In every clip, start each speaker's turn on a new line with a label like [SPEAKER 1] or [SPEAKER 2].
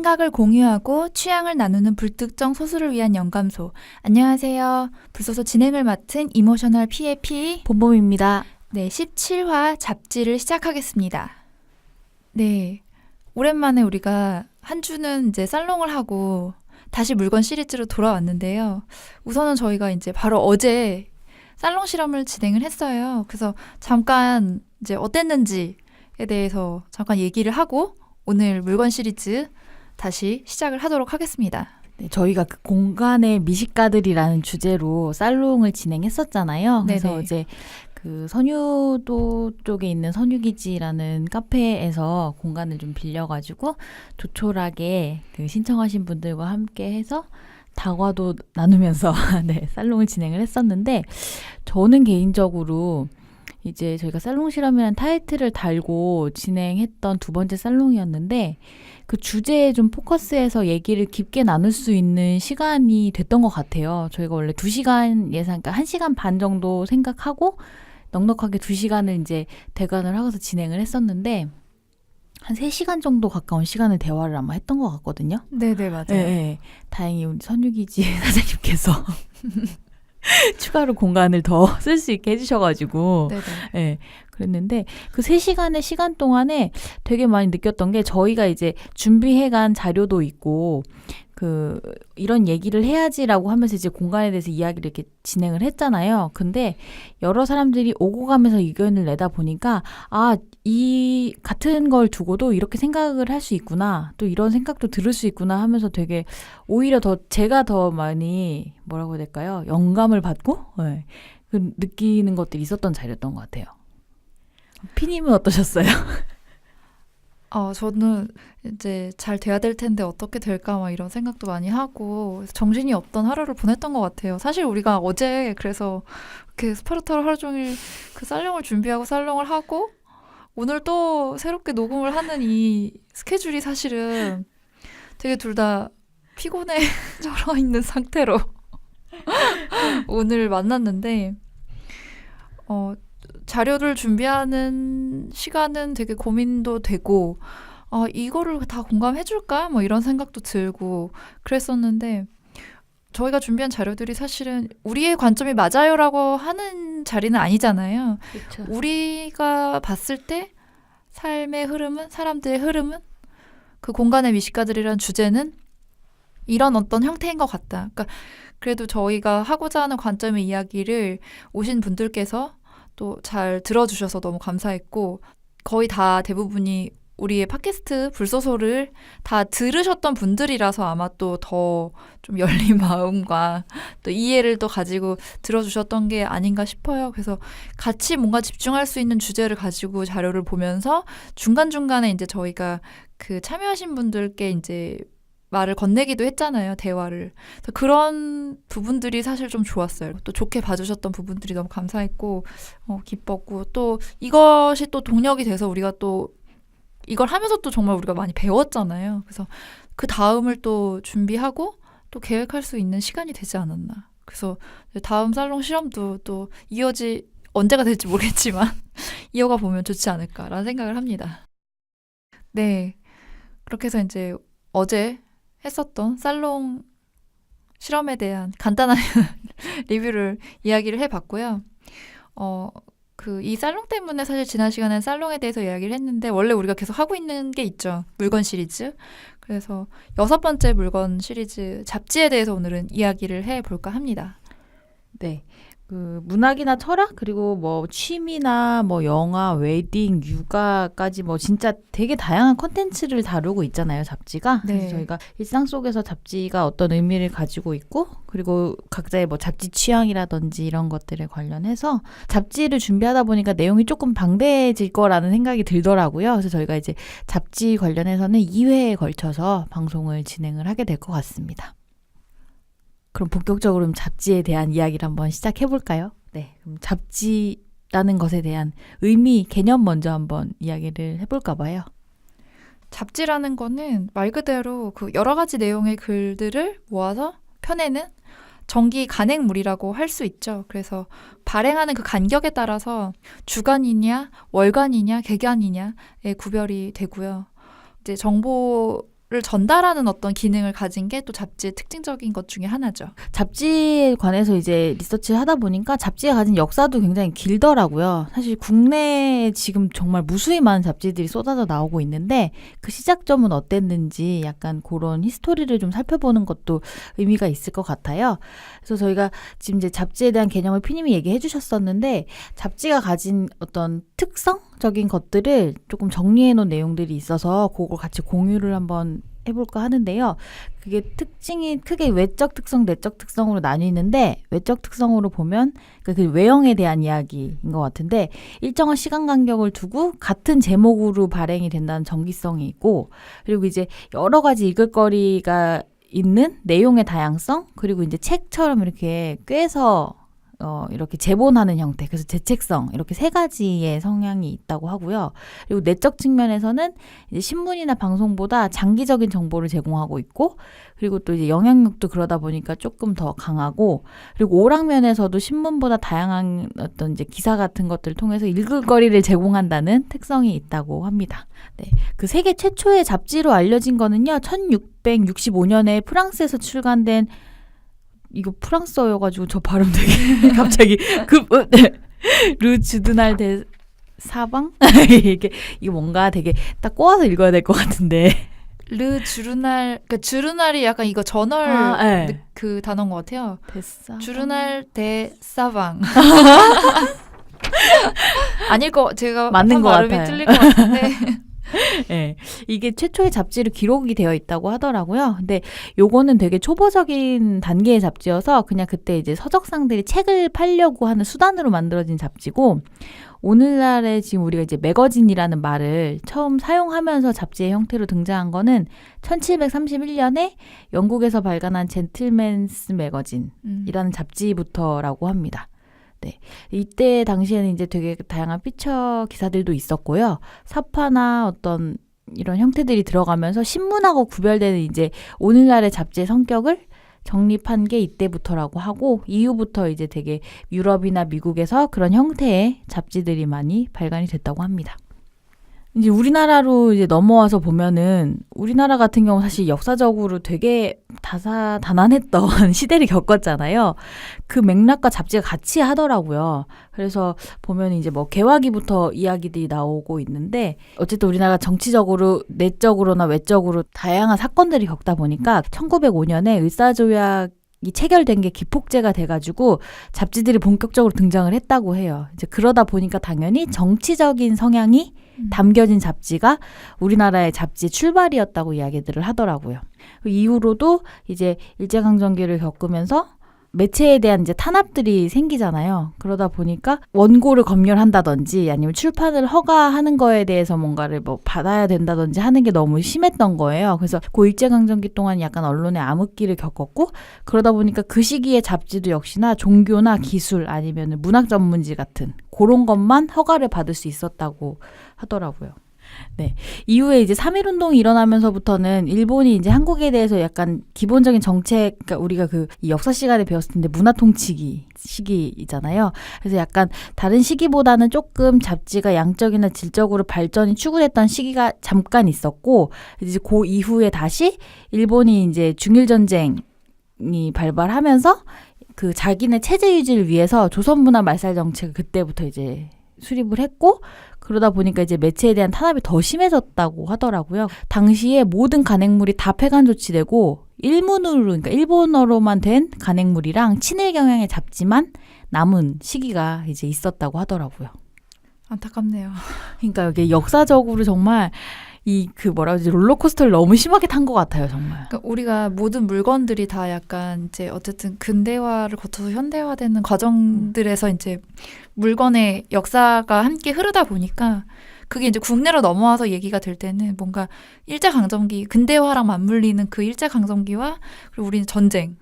[SPEAKER 1] 생각을 공유하고 취향을 나누는 불특정 소수를 위한 영감소. 안녕하세요. 불소소 진행을 맡은 이모셔널 PAP
[SPEAKER 2] 봄봄입니다.
[SPEAKER 1] 네, 17화 잡지를 시작하겠습니다. 네, 오랜만에 우리가 한 주는 이제 살롱을 하고 다시 물건 시리즈로 돌아왔는데요. 우선은 저희가 이제 바로 어제 살롱 실험을 진행을 했어요. 그래서 잠깐 이제 어땠는지에 대해서 잠깐 얘기를 하고 오늘 물건 시리즈 다시 시작을 하도록 하겠습니다.
[SPEAKER 2] 네, 저희가 그 공간의 미식가들이라는 주제로 살롱을 진행했었잖아요. 그래서
[SPEAKER 1] 네네.
[SPEAKER 2] 어제 그 선유도 쪽에 있는 선유기지라는 카페에서 공간을 좀 빌려가지고 조촐하게 그 신청하신 분들과 함께 해서 다과도 나누면서 네, 살롱을 진행을 했었는데 저는 개인적으로 이제 저희가 살롱 실험이라는 타이틀을 달고 진행했던 두 번째 살롱이었는데 그 주제에 좀 포커스해서 얘기를 깊게 나눌 수 있는 시간이 됐던 것 같아요. 저희가 원래 2시간 예상, 그러니까 1시간 반 정도 생각하고 넉넉하게 2시간을 이제 대관을 하고서 진행을 했었는데 한 3시간 정도 가까운 시간을 대화를 아마 했던 것 같거든요.
[SPEAKER 1] 네네, 맞아요.
[SPEAKER 2] 네, 다행히 우리 선유기지 사장님께서 추가로 공간을 더 쓸 수 있게 해주셔가지고
[SPEAKER 1] 네네.
[SPEAKER 2] 네, 그랬는데 그 3시간의 시간 동안에 되게 많이 느꼈던 게 저희가 이제 준비해간 자료도 있고 그 이런 얘기를 해야지라고 하면서 이제 공간에 대해서 이야기를 이렇게 진행을 했잖아요. 근데 여러 사람들이 오고 가면서 의견을 내다 보니까 이 같은 걸 두고도 이렇게 생각을 할 수 있구나. 또 이런 생각도 들을 수 있구나 하면서 되게 오히려 더 제가 더 많이 뭐라고 해야 될까요? 영감을 받고 네, 그 느끼는 것들이 있었던 자리였던 것 같아요. 피님은 어떠셨어요?
[SPEAKER 1] 저는 이제 잘 돼야 될 텐데 어떻게 될까 막 이런 생각도 많이 하고 정신이 없던 하루를 보냈던 것 같아요. 사실 우리가 어제 그래서 이렇게 스파르타로 하루 종일 그 살롱을 준비하고 살롱을 하고 오늘 또 새롭게 녹음을 하는 이 스케줄이 사실은 되게 둘 다 피곤해 쩔어 있는 상태로 오늘 만났는데 자료를 준비하는 시간은 되게 고민도 되고 이거를 다 공감해줄까? 뭐 이런 생각도 들고 그랬었는데 저희가 준비한 자료들이 사실은 우리의 관점이 맞아요라고 하는 자리는 아니잖아요.
[SPEAKER 2] 그렇죠.
[SPEAKER 1] 우리가 봤을 때 삶의 흐름은, 사람들의 흐름은, 그 공간의 미식가들이라는 주제는 이런 어떤 형태인 것 같다. 그러니까 그래도 저희가 하고자 하는 관점의 이야기를 오신 분들께서 또 잘 들어주셔서 너무 감사했고 거의 다 대부분이 우리의 팟캐스트 불소소를 다 들으셨던 분들이라서 아마 또 더 좀 열린 마음과 또 이해를 또 가지고 들어주셨던 게 아닌가 싶어요. 그래서 같이 뭔가 집중할 수 있는 주제를 가지고 자료를 보면서 중간중간에 이제 저희가 그 참여하신 분들께 이제 말을 건네기도 했잖아요, 대화를. 그래서 그런 부분들이 사실 좀 좋았어요. 또 좋게 봐주셨던 부분들이 너무 감사했고, 기뻤고, 또 이것이 또 동력이 돼서 우리가 또 이걸 하면서 또 정말 우리가 많이 배웠잖아요. 그래서 그 다음을 또 준비하고 또 계획할 수 있는 시간이 되지 않았나. 그래서 다음 살롱 실험도 또 언제가 될지 모르겠지만 이어가 보면 좋지 않을까라는 생각을 합니다. 네. 그렇게 해서 이제 어제 했었던 살롱 실험에 대한 간단한 리뷰를 이야기를 해봤고요. 이 살롱 때문에 사실 지난 시간에 살롱에 대해서 이야기를 했는데 원래 우리가 계속 하고 있는 게 있죠. 물건 시리즈. 그래서 6번째 물건 시리즈 잡지에 대해서 오늘은 이야기를 해볼까 합니다.
[SPEAKER 2] 네. 그 문학이나 철학 그리고 뭐 취미나 뭐 영화, 웨딩, 육아까지 뭐 진짜 되게 다양한 콘텐츠를 다루고 있잖아요, 잡지가.
[SPEAKER 1] 네.
[SPEAKER 2] 그래서 저희가 일상 속에서 잡지가 어떤 의미를 가지고 있고 그리고 각자의 뭐 잡지 취향이라든지 이런 것들에 관련해서 잡지를 준비하다 보니까 내용이 조금 방대해질 거라는 생각이 들더라고요. 그래서 저희가 이제 잡지 관련해서는 2회에 걸쳐서 방송을 진행을 하게 될 것 같습니다. 그럼 본격적으로 잡지에 대한 이야기를 한번 시작해 볼까요? 네, 그럼 잡지라는 것에 대한 의미, 개념 먼저 한번 이야기를 해볼까 봐요.
[SPEAKER 1] 잡지라는 거는 말 그대로 그 여러 가지 내용의 글들을 모아서 펴내는 정기 간행물이라고 할 수 있죠. 그래서 발행하는 그 간격에 따라서 주간이냐, 월간이냐, 개간이냐의 구별이 되고요. 이제 정보 전달하는 어떤 기능을 가진 게 또 잡지의 특징적인 것 중에 하나죠.
[SPEAKER 2] 잡지에 관해서 이제 리서치를 하다 보니까 잡지가 가진 역사도 굉장히 길더라고요. 사실 국내에 지금 정말 무수히 많은 잡지들이 쏟아져 나오고 있는데 그 시작점은 어땠는지 약간 그런 히스토리를 좀 살펴보는 것도 의미가 있을 것 같아요. 그래서 저희가 지금 이제 잡지에 대한 개념을 피님이 얘기해 주셨었는데 잡지가 가진 어떤 특성적인 것들을 조금 정리해 놓은 내용들이 있어서 그걸 같이 공유를 한번 해볼까 하는데요. 그게 특징이 크게 외적 특성, 내적 특성으로 나뉘는데 외적 특성으로 보면 그 외형에 대한 이야기인 것 같은데 일정한 시간 간격을 두고 같은 제목으로 발행이 된다는 정기성이 있고 그리고 이제 여러 가지 읽을 거리가 있는 내용의 다양성 그리고 이제 책처럼 이렇게 꿰서 이렇게 제본하는 형태, 그래서 재책성 이렇게 세 가지의 성향이 있다고 하고요. 그리고 내적 측면에서는 이제 신문이나 방송보다 장기적인 정보를 제공하고 있고, 그리고 또 이제 영향력도 그러다 보니까 조금 더 강하고, 그리고 오락면에서도 신문보다 다양한 어떤 이제 기사 같은 것들을 통해서 읽을 거리를 제공한다는 특성이 있다고 합니다. 네, 그 세계 최초의 잡지로 알려진 거는요, 1665년에 프랑스에서 출간된 이거 프랑스어여가지고 저 발음 되게 갑자기 르 주드날 데 사방 이게 뭔가 되게 딱 꼬아서 읽어야 될 것 같은데
[SPEAKER 1] 르 주르날 그러니까 주르날이 약간 이거 저널
[SPEAKER 2] 네.
[SPEAKER 1] 그 단어인 것 같아요.
[SPEAKER 2] 데사방?
[SPEAKER 1] 주르날 데 사방 아닐 거 제가
[SPEAKER 2] 맞는 것
[SPEAKER 1] 발음이
[SPEAKER 2] 같아요.
[SPEAKER 1] 틀릴 것 같은데
[SPEAKER 2] 네, 이게 최초의 잡지로 기록이 되어 있다고 하더라고요. 근데 요거는 되게 초보적인 단계의 잡지여서 그냥 그때 이제 서적상들이 책을 팔려고 하는 수단으로 만들어진 잡지고 오늘날에 지금 우리가 이제 매거진이라는 말을 처음 사용하면서 잡지의 형태로 등장한 거는 1731년에 영국에서 발간한 젠틀맨스 매거진이라는 잡지부터라고 합니다. 네. 이때 당시에는 이제 되게 다양한 피처 기사들도 있었고요. 사파나 어떤 이런 형태들이 들어가면서 신문하고 구별되는 이제 오늘날의 잡지의 성격을 정립한 게 이때부터라고 하고 이후부터 이제 되게 유럽이나 미국에서 그런 형태의 잡지들이 많이 발간이 됐다고 합니다. 이제 우리나라로 이제 넘어와서 보면은 우리나라 같은 경우 사실 역사적으로 되게 다사다난했던 시대를 겪었잖아요. 그 맥락과 잡지가 같이 하더라고요. 그래서 보면 이제 뭐 개화기부터 이야기들이 나오고 있는데 어쨌든 우리나라가 정치적으로 내적으로나 외적으로 다양한 사건들이 겪다 보니까 1905년에 을사조약이 체결된 게 기폭제가 돼가지고 잡지들이 본격적으로 등장을 했다고 해요. 이제 그러다 보니까 당연히 정치적인 성향이 담겨진 잡지가 우리나라의 잡지 출발이었다고 이야기들을 하더라고요. 그 이후로도 이제 일제강점기를 겪으면서 매체에 대한 이제 탄압들이 생기잖아요. 그러다 보니까 원고를 검열한다든지 아니면 출판을 허가하는 거에 대해서 뭔가를 뭐 받아야 된다든지 하는 게 너무 심했던 거예요. 그래서 그 일제강점기 동안 약간 언론의 암흑기를 겪었고 그러다 보니까 그 시기에 잡지도 역시나 종교나 기술 아니면 문학 전문지 같은 그런 것만 허가를 받을 수 있었다고 하더라고요. 네. 이후에 이제 3.1운동이 일어나면서부터는 일본이 이제 한국에 대해서 약간 기본적인 정책, 그러니까 우리가 그 역사 시간에 배웠을 텐데 문화 통치기 시기이잖아요. 그래서 약간 다른 시기보다는 조금 잡지가 양적이나 질적으로 발전이 추구됐던 시기가 잠깐 있었고, 이제 그 이후에 다시 일본이 이제 중일전쟁이 발발하면서 그 자기네 체제 유지를 위해서 조선문화 말살 정책을 그때부터 이제 수립을 했고, 그러다 보니까 이제 매체에 대한 탄압이 더 심해졌다고 하더라고요. 당시에 모든 간행물이 다 폐간 조치되고 일문으로, 그러니까 일본어로만 된 간행물이랑 친일 경향의 잡지만 남은 시기가 이제 있었다고 하더라고요.
[SPEAKER 1] 안타깝네요.
[SPEAKER 2] 그러니까 이게 역사적으로 정말 뭐라 그러지, 롤러코스터를 너무 심하게 탄 것 같아요, 정말.
[SPEAKER 1] 그러니까 우리가 모든 물건들이 다 약간 이제 어쨌든 근대화를 거쳐서 현대화되는 과정들에서 이제 물건의 역사가 함께 흐르다 보니까 그게 이제 국내로 넘어와서 얘기가 될 때는 뭔가 일제강점기, 근대화랑 맞물리는 그 일제강점기와 그리고 우리는 전쟁.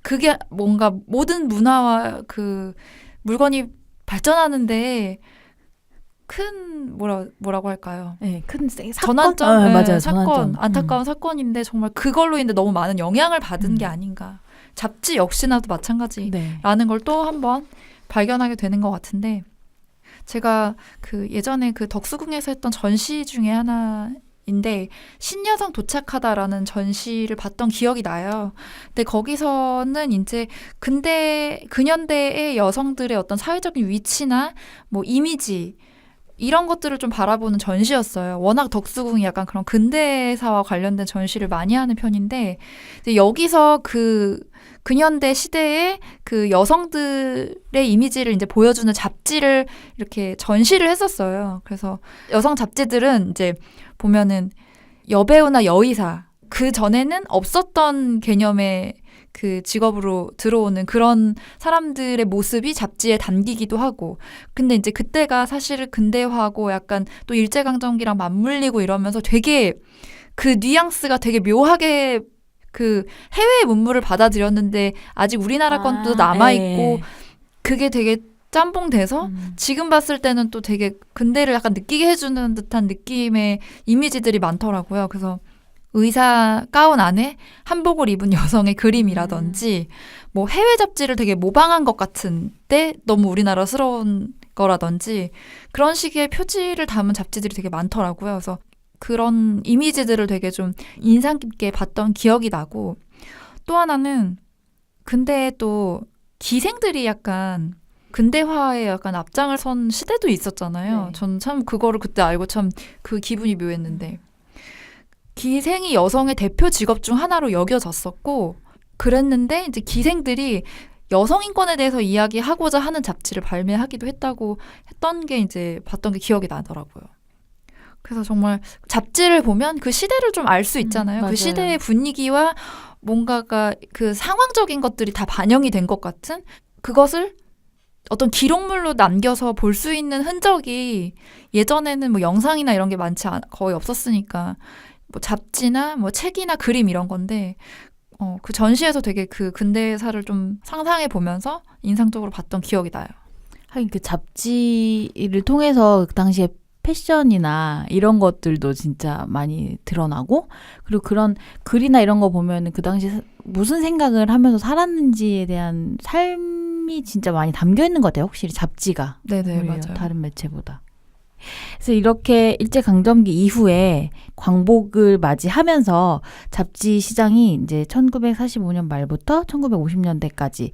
[SPEAKER 1] 그게 뭔가 모든 문화와 그 물건이 발전하는데 큰 뭐라고 할까요?
[SPEAKER 2] 네, 큰 사건?
[SPEAKER 1] 전환점,
[SPEAKER 2] 맞아요,
[SPEAKER 1] 사건,
[SPEAKER 2] 전환점.
[SPEAKER 1] 안타까운 사건인데 정말 그걸로 인해 너무 많은 영향을 받은 게 아닌가. 잡지 역시나도 마찬가지라는 걸 또 한번 발견하게 되는 것 같은데 제가 그 예전에 그 덕수궁에서 했던 전시 중에 하나 인데 신여성 도착하다라는 전시를 봤던 기억이 나요. 근데 거기서는 이제 근현대의 여성들의 어떤 사회적인 위치나 뭐 이미지 이런 것들을 좀 바라보는 전시였어요. 워낙 덕수궁이 약간 그런 근대사와 관련된 전시를 많이 하는 편인데 이제 여기서 그 근현대 시대의 그 여성들의 이미지를 이제 보여주는 잡지를 이렇게 전시를 했었어요. 그래서 여성 잡지들은 이제 보면은 여배우나 여의사 그 전에는 없었던 개념의 그 직업으로 들어오는 그런 사람들의 모습이 잡지에 담기기도 하고 근데 이제 그때가 사실 근대화하고 약간 또 일제강점기랑 맞물리고 이러면서 되게 그 뉘앙스가 되게 묘하게 그 해외의 문물을 받아들였는데 아직 우리나라 건 또 남아있고 그게 되게 짬뽕돼서 지금 봤을 때는 또 되게 근대를 약간 느끼게 해주는 듯한 느낌의 이미지들이 많더라고요. 그래서 의사 가운 안에 한복을 입은 여성의 그림이라든지 뭐 해외 잡지를 되게 모방한 것 같은데 너무 우리나라스러운 거라든지 그런 식의 표지를 담은 잡지들이 되게 많더라고요. 그래서 그런 이미지들을 되게 좀 인상 깊게 봤던 기억이 나고 또 하나는 근데 또 기생들이 약간 근대화에 약간 앞장을 선 시대도 있었잖아요.
[SPEAKER 2] 네.
[SPEAKER 1] 전 참 그거를 그때 알고 참 그 기분이 묘했는데 기생이 여성의 대표 직업 중 하나로 여겨졌었고 그랬는데 이제 기생들이 여성 인권에 대해서 이야기하고자 하는 잡지를 발매하기도 했다고 했던 게 이제 봤던 게 기억이 나더라고요. 그래서 정말 잡지를 보면 그 시대를 좀 알 수 있잖아요.
[SPEAKER 2] 맞아요.
[SPEAKER 1] 그 시대의 분위기와 뭔가가 그 상황적인 것들이 다 반영이 된 것 같은 그것을 어떤 기록물로 남겨서 볼 수 있는 흔적이 예전에는 뭐 영상이나 이런 게 거의 없었으니까 뭐 잡지나 뭐 책이나 그림 이런 건데 그 전시에서 되게 그 근대사를 좀 상상해 보면서 인상적으로 봤던 기억이 나요.
[SPEAKER 2] 하긴 그 잡지를 통해서 그 당시에 패션이나 이런 것들도 진짜 많이 드러나고 그리고 그런 글이나 이런 거 보면은 그 당시 무슨 생각을 하면서 살았는지에 대한 삶이 진짜 많이 담겨 있는 것 같아요. 확실히 잡지가.
[SPEAKER 1] 네네
[SPEAKER 2] 오히려
[SPEAKER 1] 맞아요.
[SPEAKER 2] 다른 매체보다. 그래서 이렇게 일제강점기 이후에 광복을 맞이하면서 잡지 시장이 이제 1945년 말부터 1950년대까지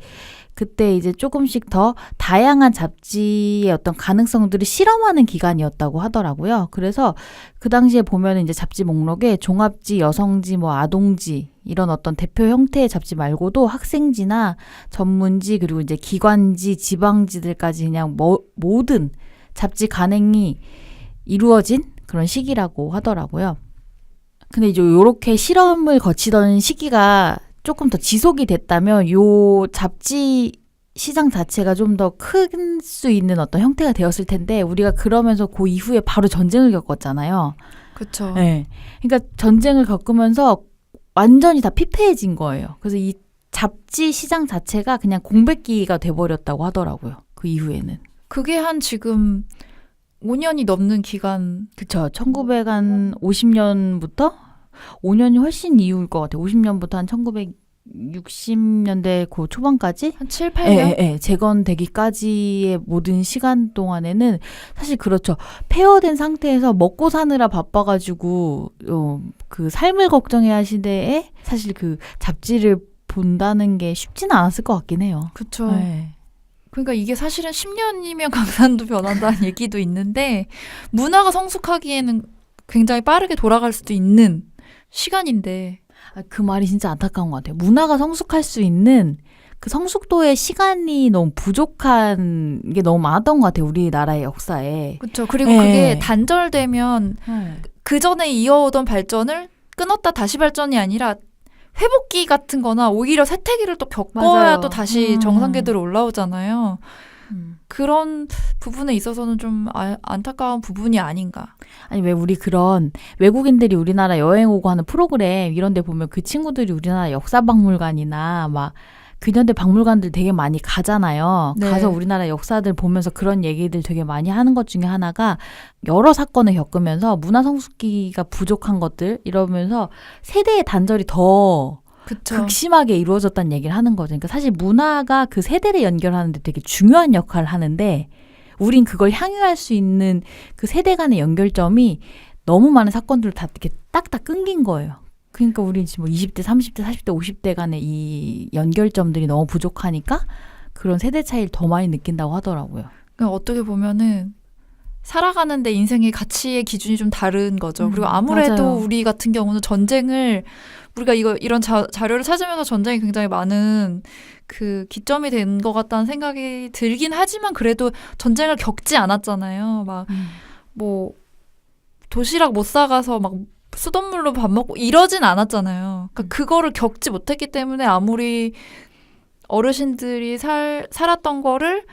[SPEAKER 2] 그때 이제 조금씩 더 다양한 잡지의 어떤 가능성들을 실험하는 기간이었다고 하더라고요. 그래서 그 당시에 보면 이제 잡지 목록에 종합지, 여성지, 뭐 아동지 이런 어떤 대표 형태의 잡지 말고도 학생지나 전문지 그리고 이제 기관지, 지방지들까지 그냥 모든 잡지 간행이 이루어진 그런 시기라고 하더라고요. 근데 이제 요렇게 실험을 거치던 시기가 조금 더 지속이 됐다면 요 잡지 시장 자체가 좀 더 클 수 있는 어떤 형태가 되었을 텐데 우리가 그러면서 그 이후에 바로 전쟁을 겪었잖아요.
[SPEAKER 1] 그렇죠.
[SPEAKER 2] 네. 그러니까 전쟁을 겪으면서 완전히 다 피폐해진 거예요. 그래서 이 잡지 시장 자체가 그냥 공백기가 돼버렸다고 하더라고요. 그 이후에는.
[SPEAKER 1] 그게 한 지금 5년이 넘는 기간.
[SPEAKER 2] 그쵸. 1950년부터 5년이 훨씬 이후일 것 같아요. 50년부터 한 1960년대 그 초반까지
[SPEAKER 1] 한 7, 8년?
[SPEAKER 2] 재건되기까지의 모든 시간 동안에는 사실 그렇죠. 폐허된 상태에서 먹고 사느라 바빠가지고 그 삶을 걱정해야 할 시대에 사실 그 잡지를 본다는 게 쉽지는 않았을 것 같긴 해요.
[SPEAKER 1] 그렇죠.
[SPEAKER 2] 네.
[SPEAKER 1] 그러니까 이게 사실은 10년이면 강산도 변한다는 얘기도 있는데 문화가 성숙하기에는 굉장히 빠르게 돌아갈 수도 있는 시간인데
[SPEAKER 2] 그 말이 진짜 안타까운 것 같아요. 문화가 성숙할 수 있는 그 성숙도의 시간이 너무 부족한 게 너무 많았던 것 같아요. 우리나라의 역사에.
[SPEAKER 1] 그렇죠. 그리고
[SPEAKER 2] 네.
[SPEAKER 1] 그게 단절되면 그 전에 이어오던 발전을 끊었다 다시 발전이 아니라 회복기 같은 거나 오히려 쇠퇴기를 또 겪어야
[SPEAKER 2] 맞아요.
[SPEAKER 1] 또 다시 정상궤도로 올라오잖아요.
[SPEAKER 2] 음.
[SPEAKER 1] 그런 부분에 있어서는 좀 안타까운 부분이 아닌가.
[SPEAKER 2] 아니 왜 우리 그런 외국인들이 우리나라 여행 오고 하는 프로그램 이런 데 보면 그 친구들이 우리나라 역사박물관이나 막 근현대 박물관들 되게 많이 가잖아요.
[SPEAKER 1] 네.
[SPEAKER 2] 가서 우리나라 역사들 보면서 그런 얘기들 되게 많이 하는 것 중에 하나가 여러 사건을 겪으면서 문화 성숙기가 부족한 것들 이러면서 세대의 단절이 더
[SPEAKER 1] 그쵸.
[SPEAKER 2] 극심하게 이루어졌다는 얘기를 하는 거죠. 그러니까 사실 문화가 그 세대를 연결하는데 되게 중요한 역할을 하는데 우린 그걸 향유할 수 있는 그 세대 간의 연결점이 너무 많은 사건들을 다 이렇게 딱딱 끊긴 거예요. 그러니까 우리 지금 뭐 20대, 30대, 40대, 50대 간의 이 연결점들이 너무 부족하니까 그런 세대 차이를 더 많이 느낀다고 하더라고요.
[SPEAKER 1] 그러니까 어떻게 보면은 살아가는데 인생의 가치의 기준이 좀 다른 거죠. 그리고 아무래도
[SPEAKER 2] 맞아요.
[SPEAKER 1] 우리 같은 경우는 전쟁을 우리가 이런 자료를 찾으면서 전쟁이 굉장히 많은 그 기점이 된 것 같다는 생각이 들긴 하지만 그래도 전쟁을 겪지 않았잖아요. 막 뭐 도시락 못 사가서 막 수돗물로 밥 먹고 이러진 않았잖아요. 그러니까 그거를 겪지 못했기 때문에 아무리 어르신들이 살았던 거를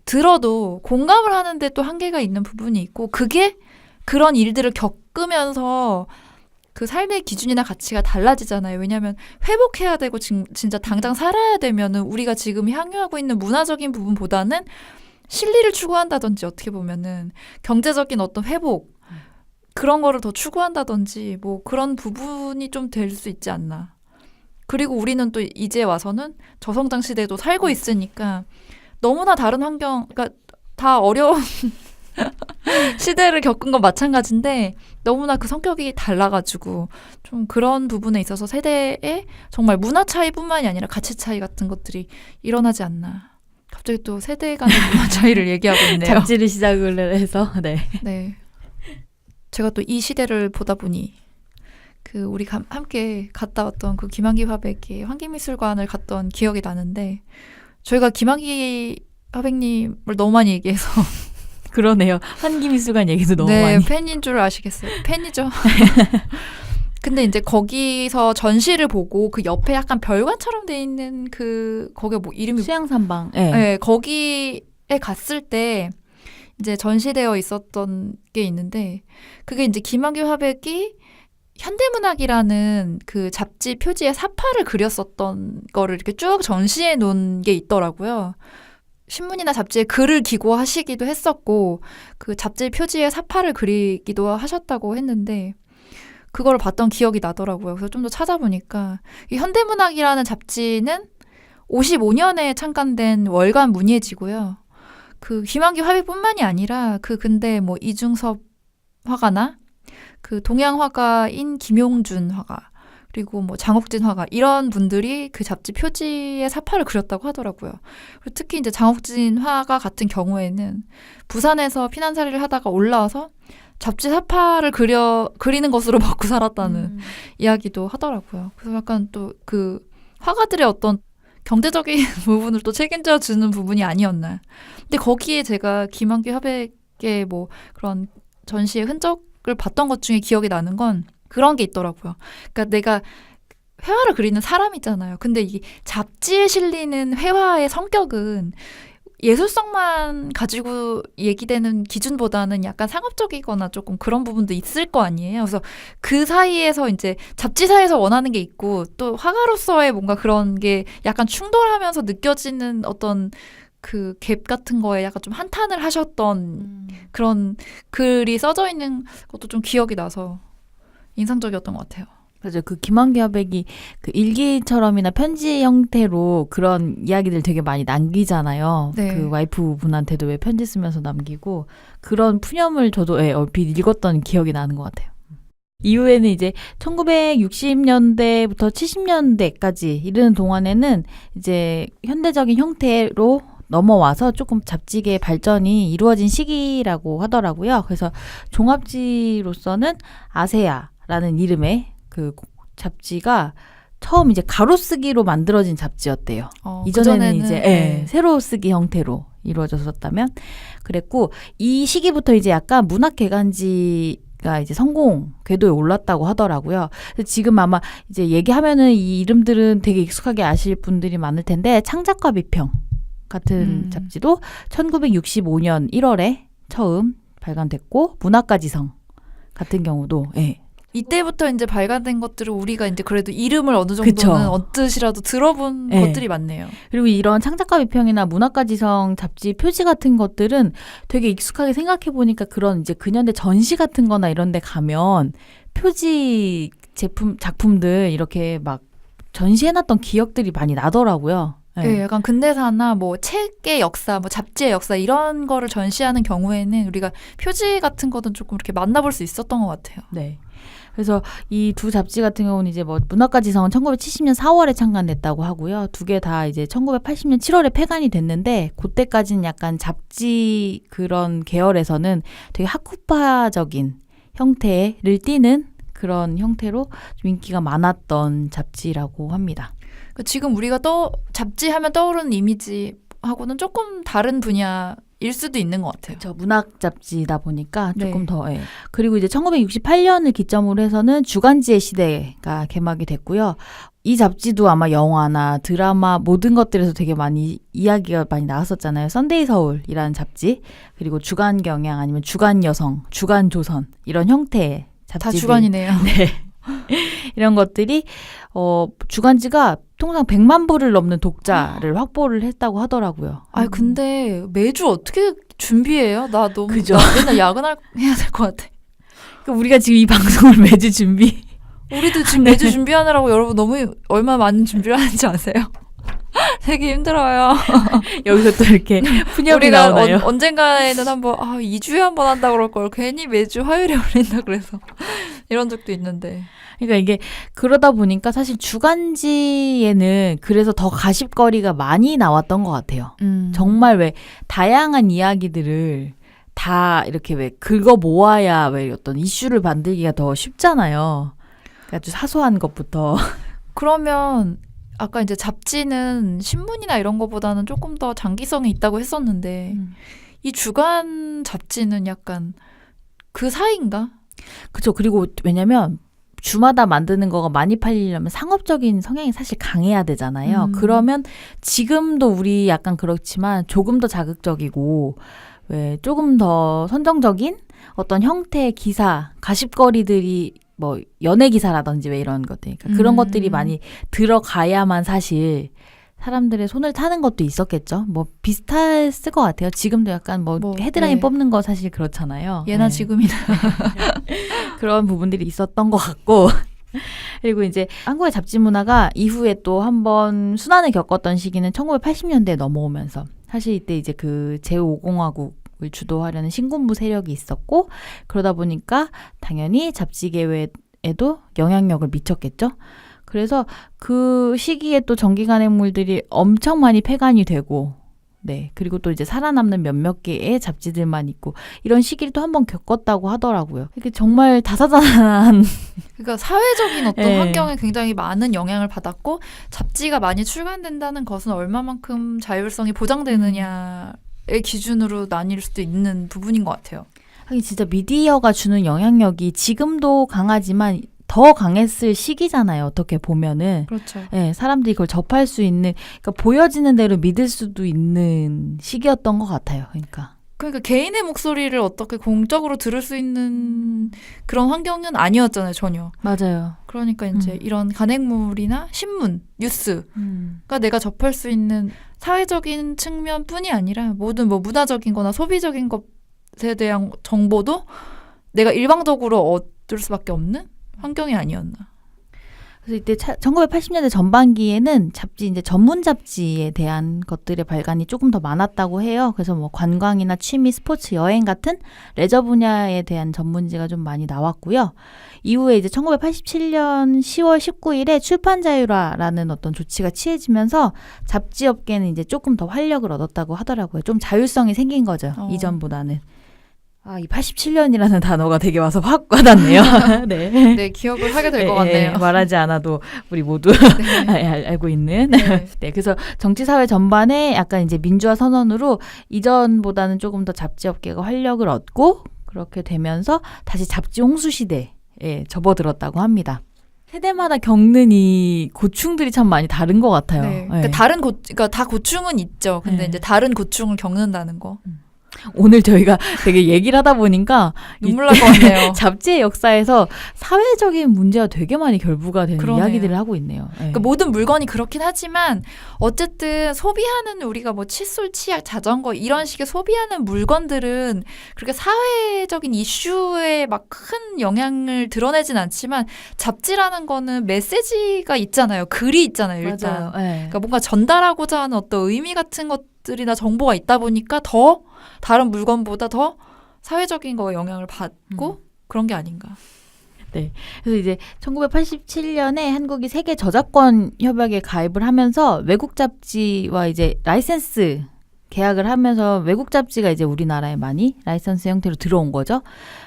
[SPEAKER 1] 들어도 공감을 하는데 또 한계가 있는 부분이 있고 그게 그런 일들을 겪으면서 그 삶의 기준이나 가치가 달라지잖아요. 왜냐하면 회복해야 되고 진짜 당장 살아야 되면은 우리가 지금 향유하고 있는 문화적인 부분보다는 실리를 추구한다든지 어떻게 보면은 경제적인 어떤 회복 그런 거를 더 추구한다든지 뭐 그런 부분이 좀 될 수 있지 않나. 그리고 우리는 또 이제 와서는 저성장 시대도 살고 있으니까 너무나 다른 환경, 그러니까 다 어려운 시대를 겪은 건 마찬가지인데 너무나 그 성격이 달라가지고 좀 그런 부분에 있어서 세대의 정말 문화 차이뿐만이 아니라 가치 차이 같은 것들이 일어나지 않나. 갑자기 또 세대 간의 문화 차이를 얘기하고 있네요.
[SPEAKER 2] 잡지를 시작을 해서 네.
[SPEAKER 1] 네. 제가 또 이 시대를 보다 보니 그 우리 함께 갔다 왔던 그 김한기 화백의 환기미술관을 갔던 기억이 나는데 저희가 김한기 화백님을 너무 많이 얘기해서
[SPEAKER 2] 그러네요. 한기미술관 얘기도 너무
[SPEAKER 1] 네,
[SPEAKER 2] 많이.
[SPEAKER 1] 팬인 줄 아시겠어요? 팬이죠. 근데 이제 거기서 전시를 보고 그 옆에 약간 별관처럼 돼 있는 그 거기가 뭐 이름이
[SPEAKER 2] 수양산방. 네.
[SPEAKER 1] 네, 거기에 갔을 때 이제 전시되어 있었던 게 있는데 그게 이제 김한규 화백이 현대문학이라는 그 잡지 표지에 사파를 그렸었던 거를 이렇게 쭉 전시해 놓은 게 있더라고요. 신문이나 잡지에 글을 기고하시기도 했었고 그 잡지 표지에 사파를 그리기도 하셨다고 했는데 그거를 봤던 기억이 나더라고요. 그래서 좀 더 찾아보니까 이 현대문학이라는 잡지는 55년에 창간된 월간 문예지고요. 그 김한기 화백뿐만이 아니라 그 근대 뭐 이중섭 화가나 그 동양 화가인 김용준 화가 그리고 뭐 장옥진 화가 이런 분들이 그 잡지 표지에 사파를 그렸다고 하더라고요. 그리고 특히 이제 장옥진 화가 같은 경우에는 부산에서 피난살이를 하다가 올라와서 잡지 사파를 그리는 것으로 먹고 살았다는 이야기도 하더라고요. 그래서 약간 또 그 화가들의 어떤 경제적인 부분을 또 책임져 주는 부분이 아니었나. 근데 거기에 제가 김한규 화백의 뭐 그런 전시의 흔적을 봤던 것 중에 기억이 나는 건 그런 게 있더라고요. 그러니까 내가 회화를 그리는 사람이잖아요. 근데 이 잡지에 실리는 회화의 성격은 예술성만 가지고 얘기되는 기준보다는 약간 상업적이거나 조금 그런 부분도 있을 거 아니에요. 그래서 그 사이에서 이제 잡지사에서 원하는 게 있고 또 화가로서의 뭔가 그런 게 약간 충돌하면서 느껴지는 어떤 그 갭 같은 거에 약간 좀 한탄을 하셨던 그런 글이 써져 있는 것도 좀 기억이 나서 인상적이었던 것 같아요.
[SPEAKER 2] 맞아요. 그 김한기 화백이 그 일기처럼이나 편지 형태로 그런 이야기들 되게 많이 남기잖아요.
[SPEAKER 1] 네.
[SPEAKER 2] 그 와이프 분한테도 왜 편지 쓰면서 남기고 그런 푸념을 저도 얼핏 읽었던 기억이 나는 것 같아요. 이후에는 이제 1960년대부터 70년대까지 이르는 동안에는 이제 현대적인 형태로 넘어와서 조금 잡지계 발전이 이루어진 시기라고 하더라고요. 그래서 종합지로서는 아세아라는 이름의 그 잡지가 처음 이제 가로쓰기로 만들어진 잡지였대요. 이전에는 이제 세로 쓰기 형태로 이루어졌었다면 그랬고 이 시기부터 이제 약간 문학 개간지가 이제 성공 궤도에 올랐다고 하더라고요. 지금 아마 이제 얘기하면은 이 이름들은 되게 익숙하게 아실 분들이 많을 텐데 창작과 비평 같은 잡지도 1965년 1월에 처음 발간됐고 문학과 지성 같은 경우도
[SPEAKER 1] 이때부터 이제 발간된 것들을 우리가 이제 그래도 이름을 어느 정도는
[SPEAKER 2] 그쵸.
[SPEAKER 1] 언뜻이라도 들어본 것들이 많네요.
[SPEAKER 2] 그리고 이런 창작과 비평이나 문학과 지성 잡지 표지 같은 것들은 되게 익숙하게 생각해 보니까 그런 이제 근현대 전시 같은 거나 이런 데 가면 표지 작품들 이렇게 막 전시해놨던 기억들이 많이 나더라고요.
[SPEAKER 1] 네, 약간 근대사나 뭐 책의 역사, 뭐 잡지의 역사 이런 거를 전시하는 경우에는 우리가 표지 같은 거는 조금 이렇게 만나볼 수 있었던 것 같아요.
[SPEAKER 2] 네. 그래서 이 두 잡지 같은 경우는 이제 뭐 문학가지성은 1970년 4월에 창간됐다고 하고요. 두 개 다 이제 1980년 7월에 폐간이 됐는데 그때까지는 약간 잡지 그런 계열에서는 되게 학구파적인 형태를 띠는 그런 형태로 좀 인기가 많았던 잡지라고 합니다.
[SPEAKER 1] 그러니까 지금 우리가 잡지 하면 떠오르는 이미지하고는 조금 다른 분야일 수도 있는 것 같아요.
[SPEAKER 2] 저 문학 잡지다 보니까 조금
[SPEAKER 1] 네.
[SPEAKER 2] 더. 예. 그리고 이제 1968년을 기점으로 해서는 주간지의 시대가 개막이 됐고요. 이 잡지도 아마 영화나 드라마 모든 것들에서 되게 많이 이야기가 많이 나왔었잖아요. 썬데이 서울이라는 잡지, 그리고 주간 경향 아니면 주간 여성, 주간 조선 이런 형태의 잡지들.
[SPEAKER 1] 다 주간이네요.
[SPEAKER 2] 네. 이런 것들이 주간지가 통상 100만 부를 넘는 독자를 확보를 했다고 하더라고요.
[SPEAKER 1] 아 근데 매주 어떻게 준비해요? 나 너무
[SPEAKER 2] 그죠.
[SPEAKER 1] 나 맨날 야근해야 될 것 같아.
[SPEAKER 2] 그러니까 우리가 지금 이 방송을 매주
[SPEAKER 1] 우리도 지금 매주 준비하느라고 여러분 너무 얼마나 많은 준비를 하는지 아세요? 되게 힘들어요.
[SPEAKER 2] 여기서 또 이렇게 푸념이
[SPEAKER 1] 우리가
[SPEAKER 2] 나오나요?
[SPEAKER 1] 언젠가에는 한번 2주에 한 번 한다 그럴 걸 괜히 매주 화요일에 올린다 그래서 이런 적도 있는데.
[SPEAKER 2] 그러니까 이게 그러다 보니까 사실 주간지에는 그래서 더 가십거리가 많이 나왔던 것 같아요. 정말 왜 다양한 이야기들을 다 이렇게 왜 긁어 모아야 왜 어떤 이슈를 만들기가 더 쉽잖아요. 그러니까 아주 사소한 것부터.
[SPEAKER 1] 그러면 아까 이제 잡지는 신문이나 이런 거보다는 조금 더 장기성이 있다고 했었는데 이 주간 잡지는 약간 그 사이인가?
[SPEAKER 2] 그렇죠. 그리고 왜냐면 주마다 만드는 거가 많이 팔리려면 상업적인 성향이 사실 강해야 되잖아요. 그러면 지금도 우리 약간 그렇지만 조금 더 자극적이고 왜 조금 더 선정적인 어떤 형태의 기사, 가십거리들이 뭐 연예 기사라든지 왜 이런 것들, 그러니까 그런 것들이 많이 들어가야만 사실 사람들의 손을 타는 것도 있었겠죠. 뭐 비슷했을 것 같아요. 지금도 약간 뭐 헤드라인
[SPEAKER 1] 네.
[SPEAKER 2] 뽑는 거 사실 그렇잖아요.
[SPEAKER 1] 예나
[SPEAKER 2] 네.
[SPEAKER 1] 지금이나.
[SPEAKER 2] 그런 부분들이 있었던 것 같고 그리고 이제 한국의 잡지 문화가 이후에 또 한 번 순환을 겪었던 시기는 1980년대에 넘어오면서 사실 이때 이제 그 제5공화국을 주도하려는 신군부 세력이 있었고 그러다 보니까 당연히 잡지계에도 영향력을 미쳤겠죠. 그래서 그 시기에 또 전기 간행물들이 엄청 많이 폐간이 되고 네. 그리고 또 이제 살아남는 몇몇 개의 잡지들만 있고 이런 시기를 또 한 번 겪었다고 하더라고요. 이게 정말 다사다난한
[SPEAKER 1] 그러니까 사회적인 어떤
[SPEAKER 2] 네.
[SPEAKER 1] 환경에 굉장히 많은 영향을 받았고 잡지가 많이 출간된다는 것은 얼마만큼 자율성이 보장되느냐의 기준으로 나뉠 수도 있는 부분인 것 같아요.
[SPEAKER 2] 하긴 진짜 미디어가 주는 영향력이 지금도 강하지만 더 강했을 시기잖아요. 어떻게 보면은.
[SPEAKER 1] 그렇죠.
[SPEAKER 2] 네, 사람들이 그걸 접할 수 있는, 그러니까 보여지는 대로 믿을 수도 있는 시기였던 것 같아요.
[SPEAKER 1] 그러니까 개인의 목소리를 어떻게 공적으로 들을 수 있는 그런 환경은 아니었잖아요, 전혀.
[SPEAKER 2] 맞아요.
[SPEAKER 1] 그러니까 이제 이런 간행물이나 신문, 뉴스가 내가 접할 수 있는 사회적인 측면뿐이 아니라 모든 뭐 문화적인 거나 소비적인 것에 대한 정보도 내가 일방적으로 얻을 수밖에 없는 환경이 아니었나.
[SPEAKER 2] 그래서 이때 1980년대 전반기에는 잡지, 이제 전문 잡지에 대한 것들의 발간이 조금 더 많았다고 해요. 그래서 뭐 관광이나 취미, 스포츠, 여행 같은 레저 분야에 대한 전문지가 좀 많이 나왔고요. 이후에 이제 1987년 10월 19일에 출판 자율화라는 어떤 조치가 취해지면서 잡지 업계는 이제 조금 더 활력을 얻었다고 하더라고요. 좀 자율성이 생긴 거죠. 이전보다는. 이 87년이라는 단어가 되게 와서 확 와닿네요. 네.
[SPEAKER 1] 네, 기억을 하게 될 것 같네요.
[SPEAKER 2] 말하지 않아도 우리 모두 알고 있는.
[SPEAKER 1] 네.
[SPEAKER 2] 네, 그래서 정치사회 전반에 약간 이제 민주화 선언으로 이전보다는 조금 더 잡지업계가 활력을 얻고 그렇게 되면서 다시 잡지 홍수 시대에 접어들었다고 합니다. 세대마다 겪는 이 고충들이 참 많이 다른 것 같아요.
[SPEAKER 1] 네. 그러니까 그러니까 다 고충은 있죠. 근데 이제 다른 고충을 겪는다는 거.
[SPEAKER 2] 오늘 저희가 되게 얘기를 하다 보니까
[SPEAKER 1] 눈물 날 것 같네요.
[SPEAKER 2] 잡지의 역사에서 사회적인 문제와 되게 많이 결부가 되는
[SPEAKER 1] 그러네요.
[SPEAKER 2] 이야기들을 하고 있네요. 네.
[SPEAKER 1] 그러니까 모든 물건이 그렇긴 하지만 어쨌든 소비하는 우리가 뭐 칫솔, 치약, 자전거 이런 식의 소비하는 물건들은 그렇게 사회적인 이슈에 막 큰 영향을 드러내진 않지만 잡지라는 거는 메시지가 있잖아요. 글이 있잖아요. 일단.
[SPEAKER 2] 맞아요. 네.
[SPEAKER 1] 그러니까 뭔가 전달하고자 하는 어떤 의미 같은 것들이나 정보가 있다 보니까 더 다른 물건보다 더 사회적인 거에 영향을 받고 그런 게 아닌가.
[SPEAKER 2] 그래서 이제 1987년에 한국이 세계 저작권 협약에 가입을 하면서 외국 잡지와 이제 라이센스 계약을 하면서 외국 잡지가 이제 우리나라에 많이 라이센스 형태로 들어온 거죠.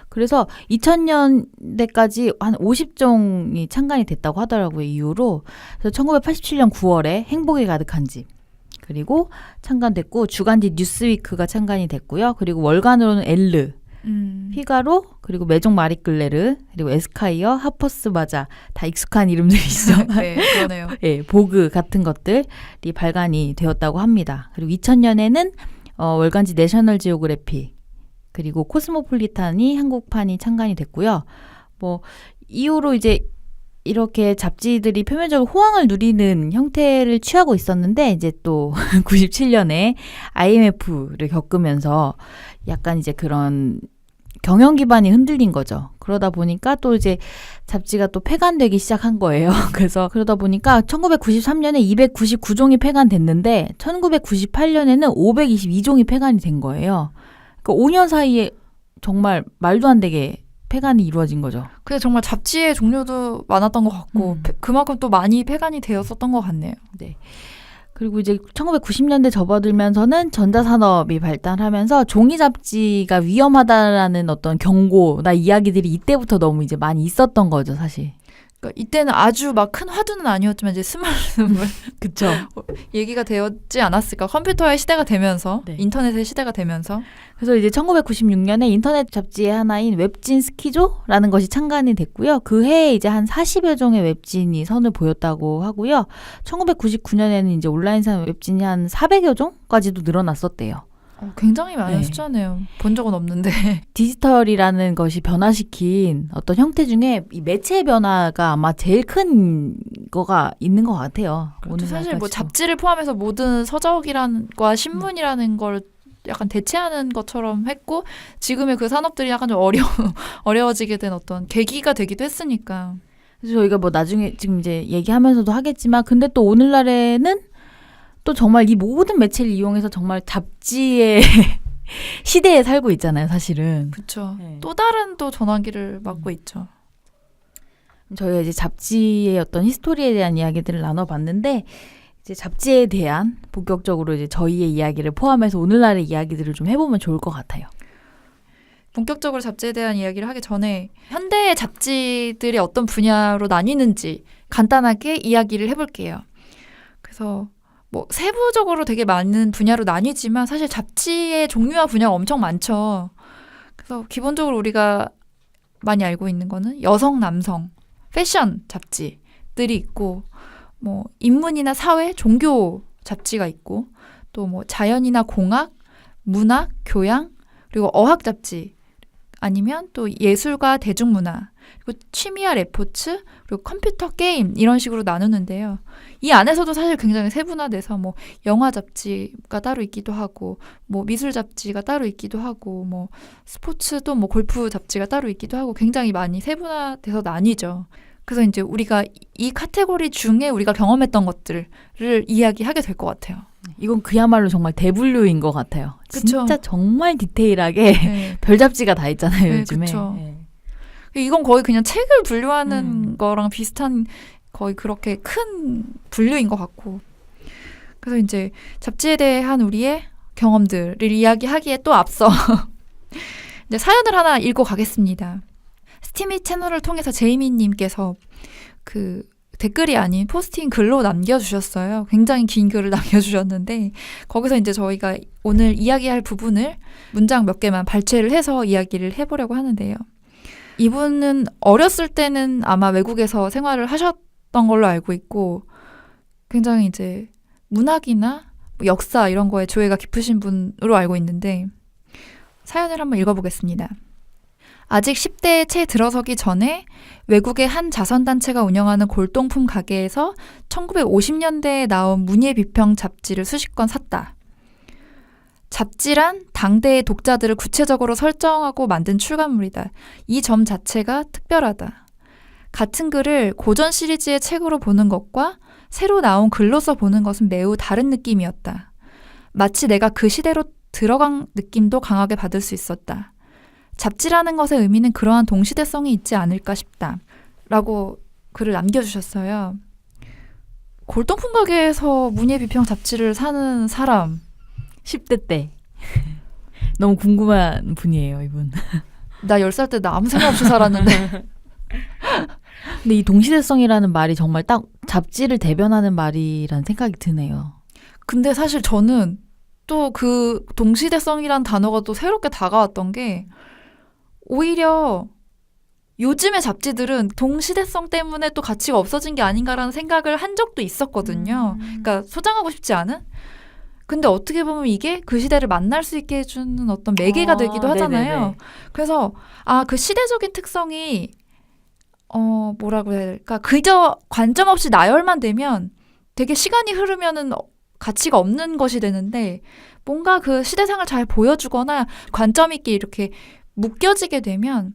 [SPEAKER 2] 그래서 2000년대까지 한 50종이 창간이 됐다고 하더라고요. 이후로. 그래서 1987년 9월에 행복이 가득한 집. 그리고 창간됐고 주간지 뉴스위크가 창간이 됐고요. 그리고 월간으로는 엘르, 피가로, 그리고 메종 마리끌레르, 그리고 에스카이어, 하퍼스 바자 다 익숙한 이름들이죠.
[SPEAKER 1] 네, 그러네요.
[SPEAKER 2] 예, 보그 같은 것들이 발간이 되었다고 합니다. 그리고 2000년에는 월간지 내셔널 지오그래피 그리고 코스모폴리탄이 한국판이 창간이 됐고요. 뭐 이후로 이제 이렇게 잡지들이 표면적으로 호황을 누리는 형태를 취하고 있었는데 이제 또 97년에 IMF를 겪으면서 약간 이제 그런 경영 기반이 흔들린 거죠. 그러다 보니까 또 이제 잡지가 또 폐간되기 시작한 거예요. 그래서 그러다 보니까 1993년에 299종이 폐간됐는데 1998년에는 522종이 폐간이 된 거예요. 그러니까 5년 사이에 정말 말도 안 되게 폐간이 이루어진 거죠.
[SPEAKER 1] 근데 정말 잡지의 종류도 많았던 것 같고 그만큼 또 많이 폐간이 되었었던 것 같네요.
[SPEAKER 2] 네. 그리고 이제 1990년대 접어들면서는 전자산업이 발달하면서 종이 잡지가 위험하다라는 어떤 경고나 이야기들이 이때부터 너무 이제 많이 있었던 거죠, 사실.
[SPEAKER 1] 그러니까 이때는 아주 막 큰 화두는 아니었지만 이제 스물스물
[SPEAKER 2] 그쵸.
[SPEAKER 1] 얘기가 되었지 않았을까. 컴퓨터의 시대가 되면서
[SPEAKER 2] 네.
[SPEAKER 1] 인터넷의 시대가 되면서
[SPEAKER 2] 그래서 이제 1996년에 인터넷 잡지의 하나인 웹진 스키조라는 것이 창간이 됐고요. 그 해에 이제 한 40여 종의 웹진이 선을 보였다고 하고요. 1999년에는 이제 온라인상 웹진이 한 400여 종까지도 늘어났었대요.
[SPEAKER 1] 굉장히 많은
[SPEAKER 2] 네.
[SPEAKER 1] 숫자네요. 본 적은 없는데.
[SPEAKER 2] 디지털이라는 것이 변화시킨 어떤 형태 중에 이 매체의 변화가 아마 제일 큰 거가 있는 것 같아요.
[SPEAKER 1] 그렇죠. 사실 뭐
[SPEAKER 2] 오늘날까지도.
[SPEAKER 1] 잡지를 포함해서 모든 서적과 신문이라는 걸 약간 대체하는 것처럼 했고 지금의 그 산업들이 약간 좀 어려워지게 된 어떤 계기가 되기도 했으니까.
[SPEAKER 2] 그래서 저희가 뭐 나중에 지금 이제 얘기하면서도 하겠지만 근데 또 오늘날에는 또 정말 이 모든 매체를 이용해서 정말 잡지의 시대에 살고 있잖아요, 사실은.
[SPEAKER 1] 그렇죠.
[SPEAKER 2] 네.
[SPEAKER 1] 또 다른 또 전환기를 맞고 있죠.
[SPEAKER 2] 저희가 이제 잡지의 어떤 히스토리에 대한 이야기들을 나눠봤는데 이제 잡지에 대한 본격적으로 이제 저희의 이야기를 포함해서 오늘날의 이야기들을 좀 해보면 좋을 것 같아요.
[SPEAKER 1] 본격적으로 잡지에 대한 이야기를 하기 전에 현대의 잡지들이 어떤 분야로 나뉘는지 간단하게 이야기를 해볼게요. 그래서 뭐 세부적으로 되게 많은 분야로 나뉘지만 사실 잡지의 종류와 분야가 엄청 많죠. 그래서 기본적으로 우리가 많이 알고 있는 거는 여성, 남성, 패션 잡지들이 있고 뭐 인문이나 사회, 종교 잡지가 있고 또 뭐 자연이나 공학, 문학, 교양 그리고 어학 잡지 아니면 또 예술과 대중문화 그리고 취미와 레포츠 그리고 컴퓨터 게임 이런 식으로 나누는데요. 이 안에서도 사실 굉장히 세분화돼서 뭐 영화 잡지가 따로 있기도 하고 뭐 미술 잡지가 따로 있기도 하고 뭐 스포츠도 뭐 골프 잡지가 따로 있기도 하고 굉장히 많이 세분화돼서 나뉘죠. 그래서 이제 우리가 이 카테고리 중에 우리가 경험했던 것들을 이야기하게 될 것 같아요.
[SPEAKER 2] 이건 그야말로 정말 대분류인 것 같아요.
[SPEAKER 1] 그쵸.
[SPEAKER 2] 진짜 정말 디테일하게
[SPEAKER 1] 네.
[SPEAKER 2] 별 잡지가 다 있잖아요,
[SPEAKER 1] 네,
[SPEAKER 2] 요즘에.
[SPEAKER 1] 그쵸.
[SPEAKER 2] 네.
[SPEAKER 1] 이건 거의 그냥 책을 분류하는 거랑 비슷한 거의 그렇게 큰 분류인 것 같고. 그래서 이제 잡지에 대한 우리의 경험들을 이야기하기에 또 앞서 이제 사연을 하나 읽고 가겠습니다. 스티미 채널을 통해서 제이미님께서 그 댓글이 아닌 포스팅 글로 남겨주셨어요. 굉장히 긴 글을 남겨주셨는데 거기서 이제 저희가 오늘 이야기할 부분을 문장 몇 개만 발췌를 해서 이야기를 해보려고 하는데요. 이분은 어렸을 때는 아마 외국에서 생활을 하셨던 걸로 알고 있고 굉장히 이제 문학이나 뭐 역사 이런 거에 조예가 깊으신 분으로 알고 있는데 사연을 한번 읽어보겠습니다. 아직 10대에 채 들어서기 전에 외국의 한 자선단체가 운영하는 골동품 가게에서 1950년대에 나온 문예 비평 잡지를 수십 권 샀다. 잡지란 당대의 독자들을 구체적으로 설정하고 만든 출간물이다. 이 점 자체가 특별하다. 같은 글을 고전 시리즈의 책으로 보는 것과 새로 나온 글로서 보는 것은 매우 다른 느낌이었다. 마치 내가 그 시대로 들어간 느낌도 강하게 받을 수 있었다. 잡지라는 것의 의미는 그러한 동시대성이 있지 않을까 싶다. 라고 글을 남겨주셨어요. 골동품 가게에서 문예 비평 잡지를 사는 사람.
[SPEAKER 2] 10대 때. 너무 궁금한 분이에요, 이분.
[SPEAKER 1] 나 10살 때 나 아무 생각 없이 살았는데.
[SPEAKER 2] 근데 이 동시대성이라는 말이 정말 딱 잡지를 대변하는 말이라는 생각이 드네요.
[SPEAKER 1] 근데 사실 저는 또 그 동시대성이란 단어가 또 새롭게 다가왔던 게 오히려 요즘의 잡지들은 동시대성 때문에 또 가치가 없어진 게 아닌가라는 생각을 한 적도 있었거든요. 그러니까 소장하고 싶지 않은? 근데 어떻게 보면 이게 그 시대를 만날 수 있게 해주는 어떤 매개가 되기도 하잖아요.
[SPEAKER 2] 네네네.
[SPEAKER 1] 그래서 그 시대적인 특성이 뭐라고 해야 될까? 그저 관점 없이 나열만 되면 되게 시간이 흐르면은 가치가 없는 것이 되는데 뭔가 그 시대상을 잘 보여주거나 관점 있게 이렇게 묶여지게 되면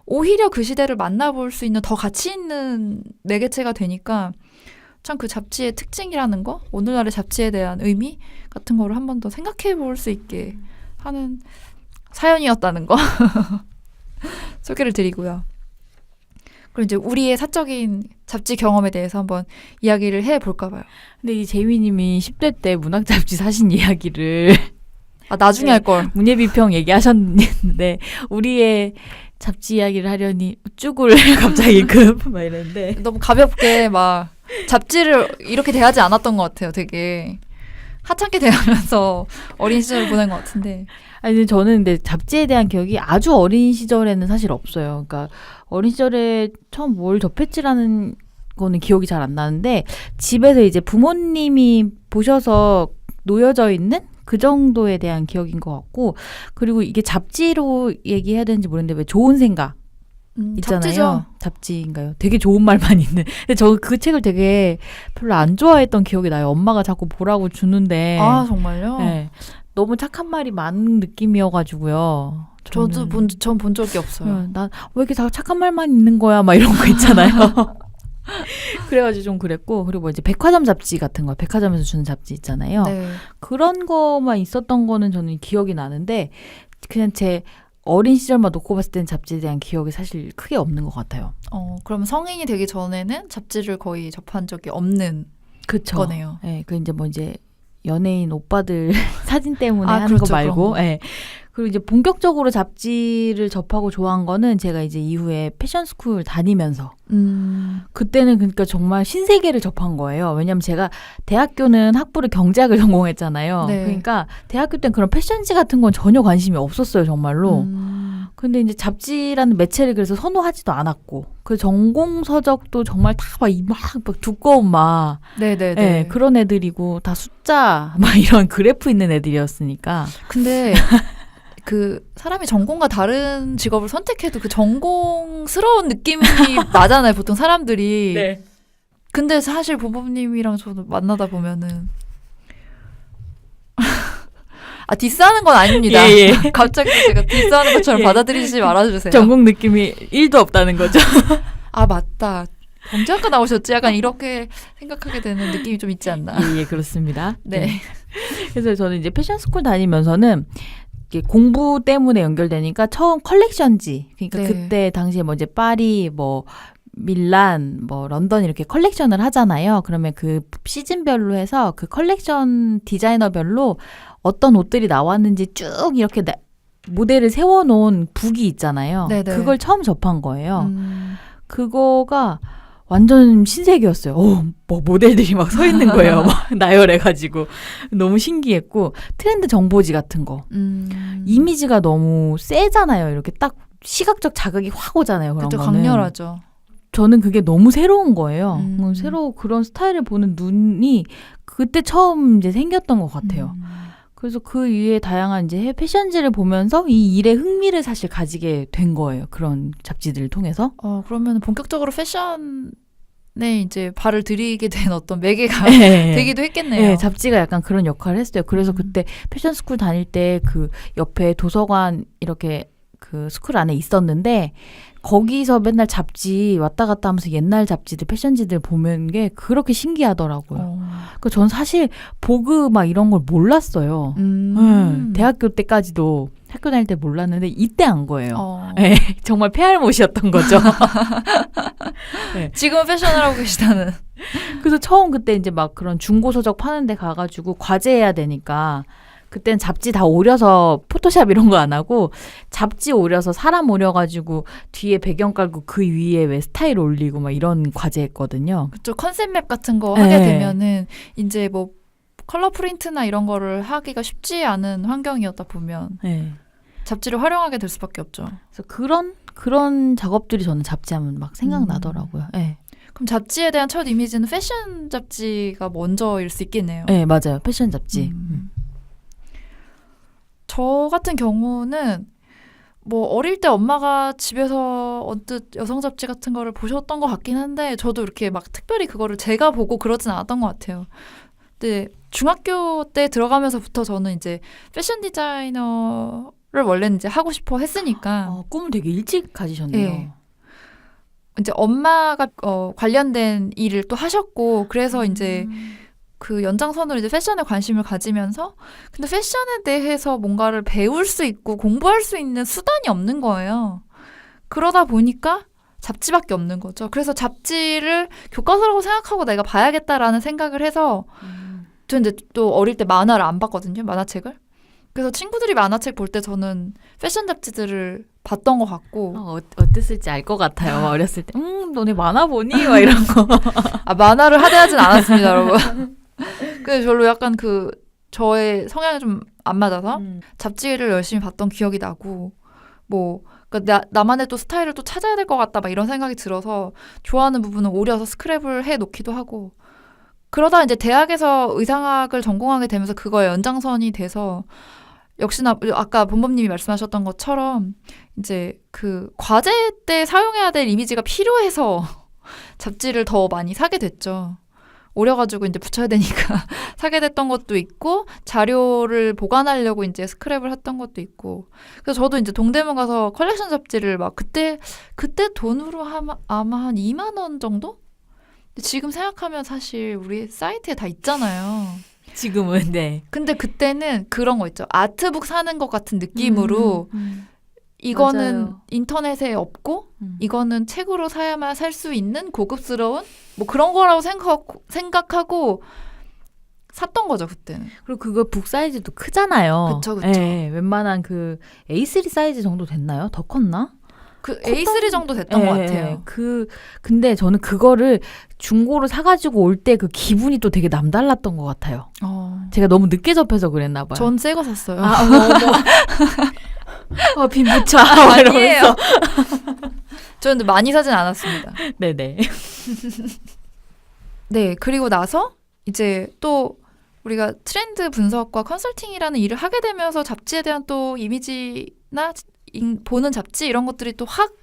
[SPEAKER 1] 오히려 그 시대를 만나볼 수 있는 더 가치 있는 매개체가 되니까 참 그 잡지의 특징이라는 거, 오늘날의 잡지에 대한 의미 같은 거를 한 번 더 생각해 볼 수 있게 하는 사연이었다는 거 소개를 드리고요. 그럼 이제 우리의 사적인 잡지 경험에 대해서 한번 이야기를 해볼까 봐요.
[SPEAKER 2] 근데 이 제이미님이 10대 때 문학 잡지 사신 이야기를
[SPEAKER 1] 나중에 할 걸.
[SPEAKER 2] 문예 비평 얘기하셨는데 우리의 잡지 이야기를 하려니 쭈글 갑자기 막 이랬는데
[SPEAKER 1] 너무 가볍게 막 잡지를 이렇게 대하지 않았던 것 같아요. 되게 하찮게 대하면서 어린 시절을 보낸 것 같은데.
[SPEAKER 2] 아니 저는 근데 잡지에 대한 기억이 아주 어린 시절에는 사실 없어요. 그러니까 어린 시절에 처음 뭘 접했지라는 거는 기억이 잘 안 나는데 집에서 이제 부모님이 보셔서 놓여져 있는 그 정도에 대한 기억인 것 같고 그리고 이게 잡지로 얘기해야 되는지 모르겠는데 왜 좋은 생각 있잖아요.
[SPEAKER 1] 잡지죠.
[SPEAKER 2] 잡지인가요? 되게 좋은 말만 있는. 근데 저 그 책을 되게 별로 안 좋아했던 기억이 나요. 엄마가 자꾸 보라고 주는데.
[SPEAKER 1] 정말요?
[SPEAKER 2] 네. 너무 착한 말이 많은 느낌이어가지고요.
[SPEAKER 1] 전 본 적이 없어요.
[SPEAKER 2] 난 왜 이렇게 다 착한 말만 있는 거야? 막 이런 거 있잖아요. 그래가지고 좀 그랬고 그리고 이제 백화점 잡지 같은 거 백화점에서 주는 잡지 있잖아요.
[SPEAKER 1] 네.
[SPEAKER 2] 그런 거만 있었던 거는 저는 기억이 나는데 그냥 제 어린 시절만 놓고 봤을 때는 잡지에 대한 기억이 사실 크게 없는 것 같아요.
[SPEAKER 1] 그럼 성인이 되기 전에는 잡지를 거의 접한 적이 없는
[SPEAKER 2] 그쵸.
[SPEAKER 1] 거네요.
[SPEAKER 2] 네, 그 이제 뭐 이제 연예인 오빠들 사진 때문에 하는
[SPEAKER 1] 그렇죠,
[SPEAKER 2] 거 말고,
[SPEAKER 1] 그런 거.
[SPEAKER 2] 네. 그리고 이제 본격적으로 잡지를 접하고 좋아한 거는 제가 이제 이후에 패션 스쿨 다니면서 그때는 그러니까 정말 신세계를 접한 거예요. 왜냐면 제가 대학교는 학부를 경제학을 전공했잖아요.
[SPEAKER 1] 네.
[SPEAKER 2] 그러니까 대학교 때는 그런 패션지 같은 건 전혀 관심이 없었어요, 정말로. 근데 이제 잡지라는 매체를 그래서 선호하지도 않았고 그 전공 서적도 정말 다 막 두꺼운 막
[SPEAKER 1] 네네네.
[SPEAKER 2] 네, 그런 애들이고 다 숫자 막 이런 그래프 있는 애들이었으니까.
[SPEAKER 1] 근데 그 사람이 전공과 다른 직업을 선택해도 그 전공스러운 느낌이 나잖아요, 보통 사람들이.
[SPEAKER 2] 네.
[SPEAKER 1] 근데 사실 부모님이랑 저도 만나다 보면은 디스하는 건 아닙니다.
[SPEAKER 2] 예.
[SPEAKER 1] 갑자기 제가 디스하는 것처럼
[SPEAKER 2] 예.
[SPEAKER 1] 받아들이지 말아주세요.
[SPEAKER 2] 전공 느낌이 1도 없다는 거죠.
[SPEAKER 1] 맞다. 경제학과 나오셨지? 약간 이렇게 생각하게 되는 느낌이 좀 있지 않나.
[SPEAKER 2] 예, 그렇습니다.
[SPEAKER 1] 네.
[SPEAKER 2] 그래서 저는 이제 패션 스쿨 다니면서는 이게 공부 때문에 연결되니까 처음 컬렉션지. 그러니까
[SPEAKER 1] 네.
[SPEAKER 2] 그때 당시에 뭐 이제 파리, 뭐 밀란, 뭐 런던 이렇게 컬렉션을 하잖아요. 그러면 그 시즌별로 해서 그 컬렉션 디자이너별로 어떤 옷들이 나왔는지 쭉 이렇게 모델을 세워놓은 북이 있잖아요.
[SPEAKER 1] 네네.
[SPEAKER 2] 그걸 처음 접한 거예요. 그거가 완전 신세계였어요. 뭐 모델들이 막 서 있는 거예요. 막 나열해가지고 너무 신기했고 트렌드 정보지 같은 거. 이미지가 너무 세잖아요. 이렇게 딱 시각적 자극이 확 오잖아요. 그런
[SPEAKER 1] 그쵸,
[SPEAKER 2] 거는.
[SPEAKER 1] 강렬하죠.
[SPEAKER 2] 저는 그게 너무 새로운 거예요. 새로 그런 스타일을 보는 눈이 그때 처음 이제 생겼던 것 같아요. 그래서 그 위에 다양한 이제 패션지를 보면서 이 일에 흥미를 사실 가지게 된 거예요. 그런 잡지들을 통해서.
[SPEAKER 1] 그러면 본격적으로 패션에 이제 발을 들이게 된 어떤 매개가
[SPEAKER 2] 네.
[SPEAKER 1] 되기도 했겠네요.
[SPEAKER 2] 네, 잡지가 약간 그런 역할을 했어요. 그래서 그때 패션 스쿨 다닐 때 그 옆에 도서관 이렇게 그 스쿨 안에 있었는데 거기서 맨날 잡지 왔다 갔다 하면서 옛날 잡지들, 패션지들 보면 게 그렇게 신기하더라고요. 그 전 사실 보그 막 이런 걸 몰랐어요. 대학교 때까지도 학교 다닐 때 몰랐는데 이때 안 거예요. 네, 정말 폐할못이었던 거죠. 네.
[SPEAKER 1] 지금은 패션을 하고 계시다는.
[SPEAKER 2] 그래서 처음 그때 이제 막 그런 중고서적 파는 데 가가지고 과제해야 되니까 그땐 잡지 다 오려서 포토샵 이런 거 안 하고 잡지 오려서 사람 오려가지고 뒤에 배경 깔고 그 위에 왜 스타일 올리고 막 이런 과제 했거든요.
[SPEAKER 1] 그쪽 컨셉맵 같은 거 하게 되면은 이제 뭐 컬러 프린트나 이런 거를 하기가 쉽지 않은 환경이었다 보면 잡지를 활용하게 될 수밖에 없죠.
[SPEAKER 2] 그래서 그런 작업들이 저는 잡지하면 막 생각나더라고요.
[SPEAKER 1] 그럼 잡지에 대한 첫 이미지는 패션 잡지가 먼저일 수 있겠네요.
[SPEAKER 2] 네, 맞아요. 패션 잡지.
[SPEAKER 1] 저 같은 경우는 뭐 어릴 때 엄마가 집에서 언뜻 여성 잡지 같은 거를 보셨던 것 같긴 한데 저도 이렇게 막 특별히 그거를 제가 보고 그러진 않았던 것 같아요. 근데 중학교 때 들어가면서부터 저는 이제 패션 디자이너를 원래는 이제 하고 싶어 했으니까
[SPEAKER 2] 꿈을 되게 일찍 가지셨네요.
[SPEAKER 1] 네. 이제 엄마가 관련된 일을 또 하셨고 그래서 이제 그 연장선으로 이제 패션에 관심을 가지면서 근데 패션에 대해서 뭔가를 배울 수 있고 공부할 수 있는 수단이 없는 거예요. 그러다 보니까 잡지밖에 없는 거죠. 그래서 잡지를 교과서라고 생각하고 내가 봐야겠다라는 생각을 해서 저 이제 또 어릴 때 만화를 안 봤거든요. 만화책을. 그래서 친구들이 만화책 볼 때 저는 패션 잡지들을 봤던 것 같고
[SPEAKER 2] 어땠을지 알 것 같아요. 어렸을 때 너네 만화 보니? 막 이런 거.
[SPEAKER 1] 만화를 하대하진 않았습니다, 여러분. 그래서 별로 약간 저의 성향이 좀 안 맞아서 잡지를 열심히 봤던 기억이 나고 뭐 그러니까 나만의 또 스타일을 또 찾아야 될 것 같다 막 이런 생각이 들어서 좋아하는 부분은 오려서 스크랩을 해 놓기도 하고 그러다 이제 대학에서 의상학을 전공하게 되면서 그거의 연장선이 돼서 역시나 아까 본범님이 말씀하셨던 것처럼 이제 그 과제 때 사용해야 될 이미지가 필요해서 잡지를 더 많이 사게 됐죠. 오려가지고 이제 붙여야 되니까 사게 됐던 것도 있고 자료를 보관하려고 이제 스크랩을 했던 것도 있고 그래서 저도 이제 동대문 가서 컬렉션 잡지를 막 그때 돈으로 아마 한 2만 원 정도? 지금 생각하면 사실 우리 사이트에 다 있잖아요.
[SPEAKER 2] 지금은 네.
[SPEAKER 1] 근데 그때는 그런 거 있죠. 아트북 사는 것 같은 느낌으로 이거는
[SPEAKER 2] 맞아요.
[SPEAKER 1] 인터넷에 없고 이거는 책으로 사야만 살 수 있는 고급스러운 뭐 그런 거라고 생각하고 샀던 거죠 그때는.
[SPEAKER 2] 그리고 그거 북 사이즈도 크잖아요.
[SPEAKER 1] 그쵸.
[SPEAKER 2] 네, 웬만한 그 A3 사이즈 정도 됐나요? 더 컸나?
[SPEAKER 1] 그 A3 정도 됐던 것 같아요.
[SPEAKER 2] 근데 저는 그거를 중고로 사가지고 올 때 그 기분이 또 되게 남달랐던 것 같아요. 제가 너무 늦게 접해서 그랬나 봐요.
[SPEAKER 1] 전 새 거 샀어요.
[SPEAKER 2] 빈부차.
[SPEAKER 1] 아니에요. 저는 근데 많이 사진 않았습니다.
[SPEAKER 2] 네네.
[SPEAKER 1] 네, 그리고 나서 이제 또 우리가 트렌드 분석과 컨설팅이라는 일을 하게 되면서 잡지에 대한 또 이미지나 보는 잡지 이런 것들이 또 확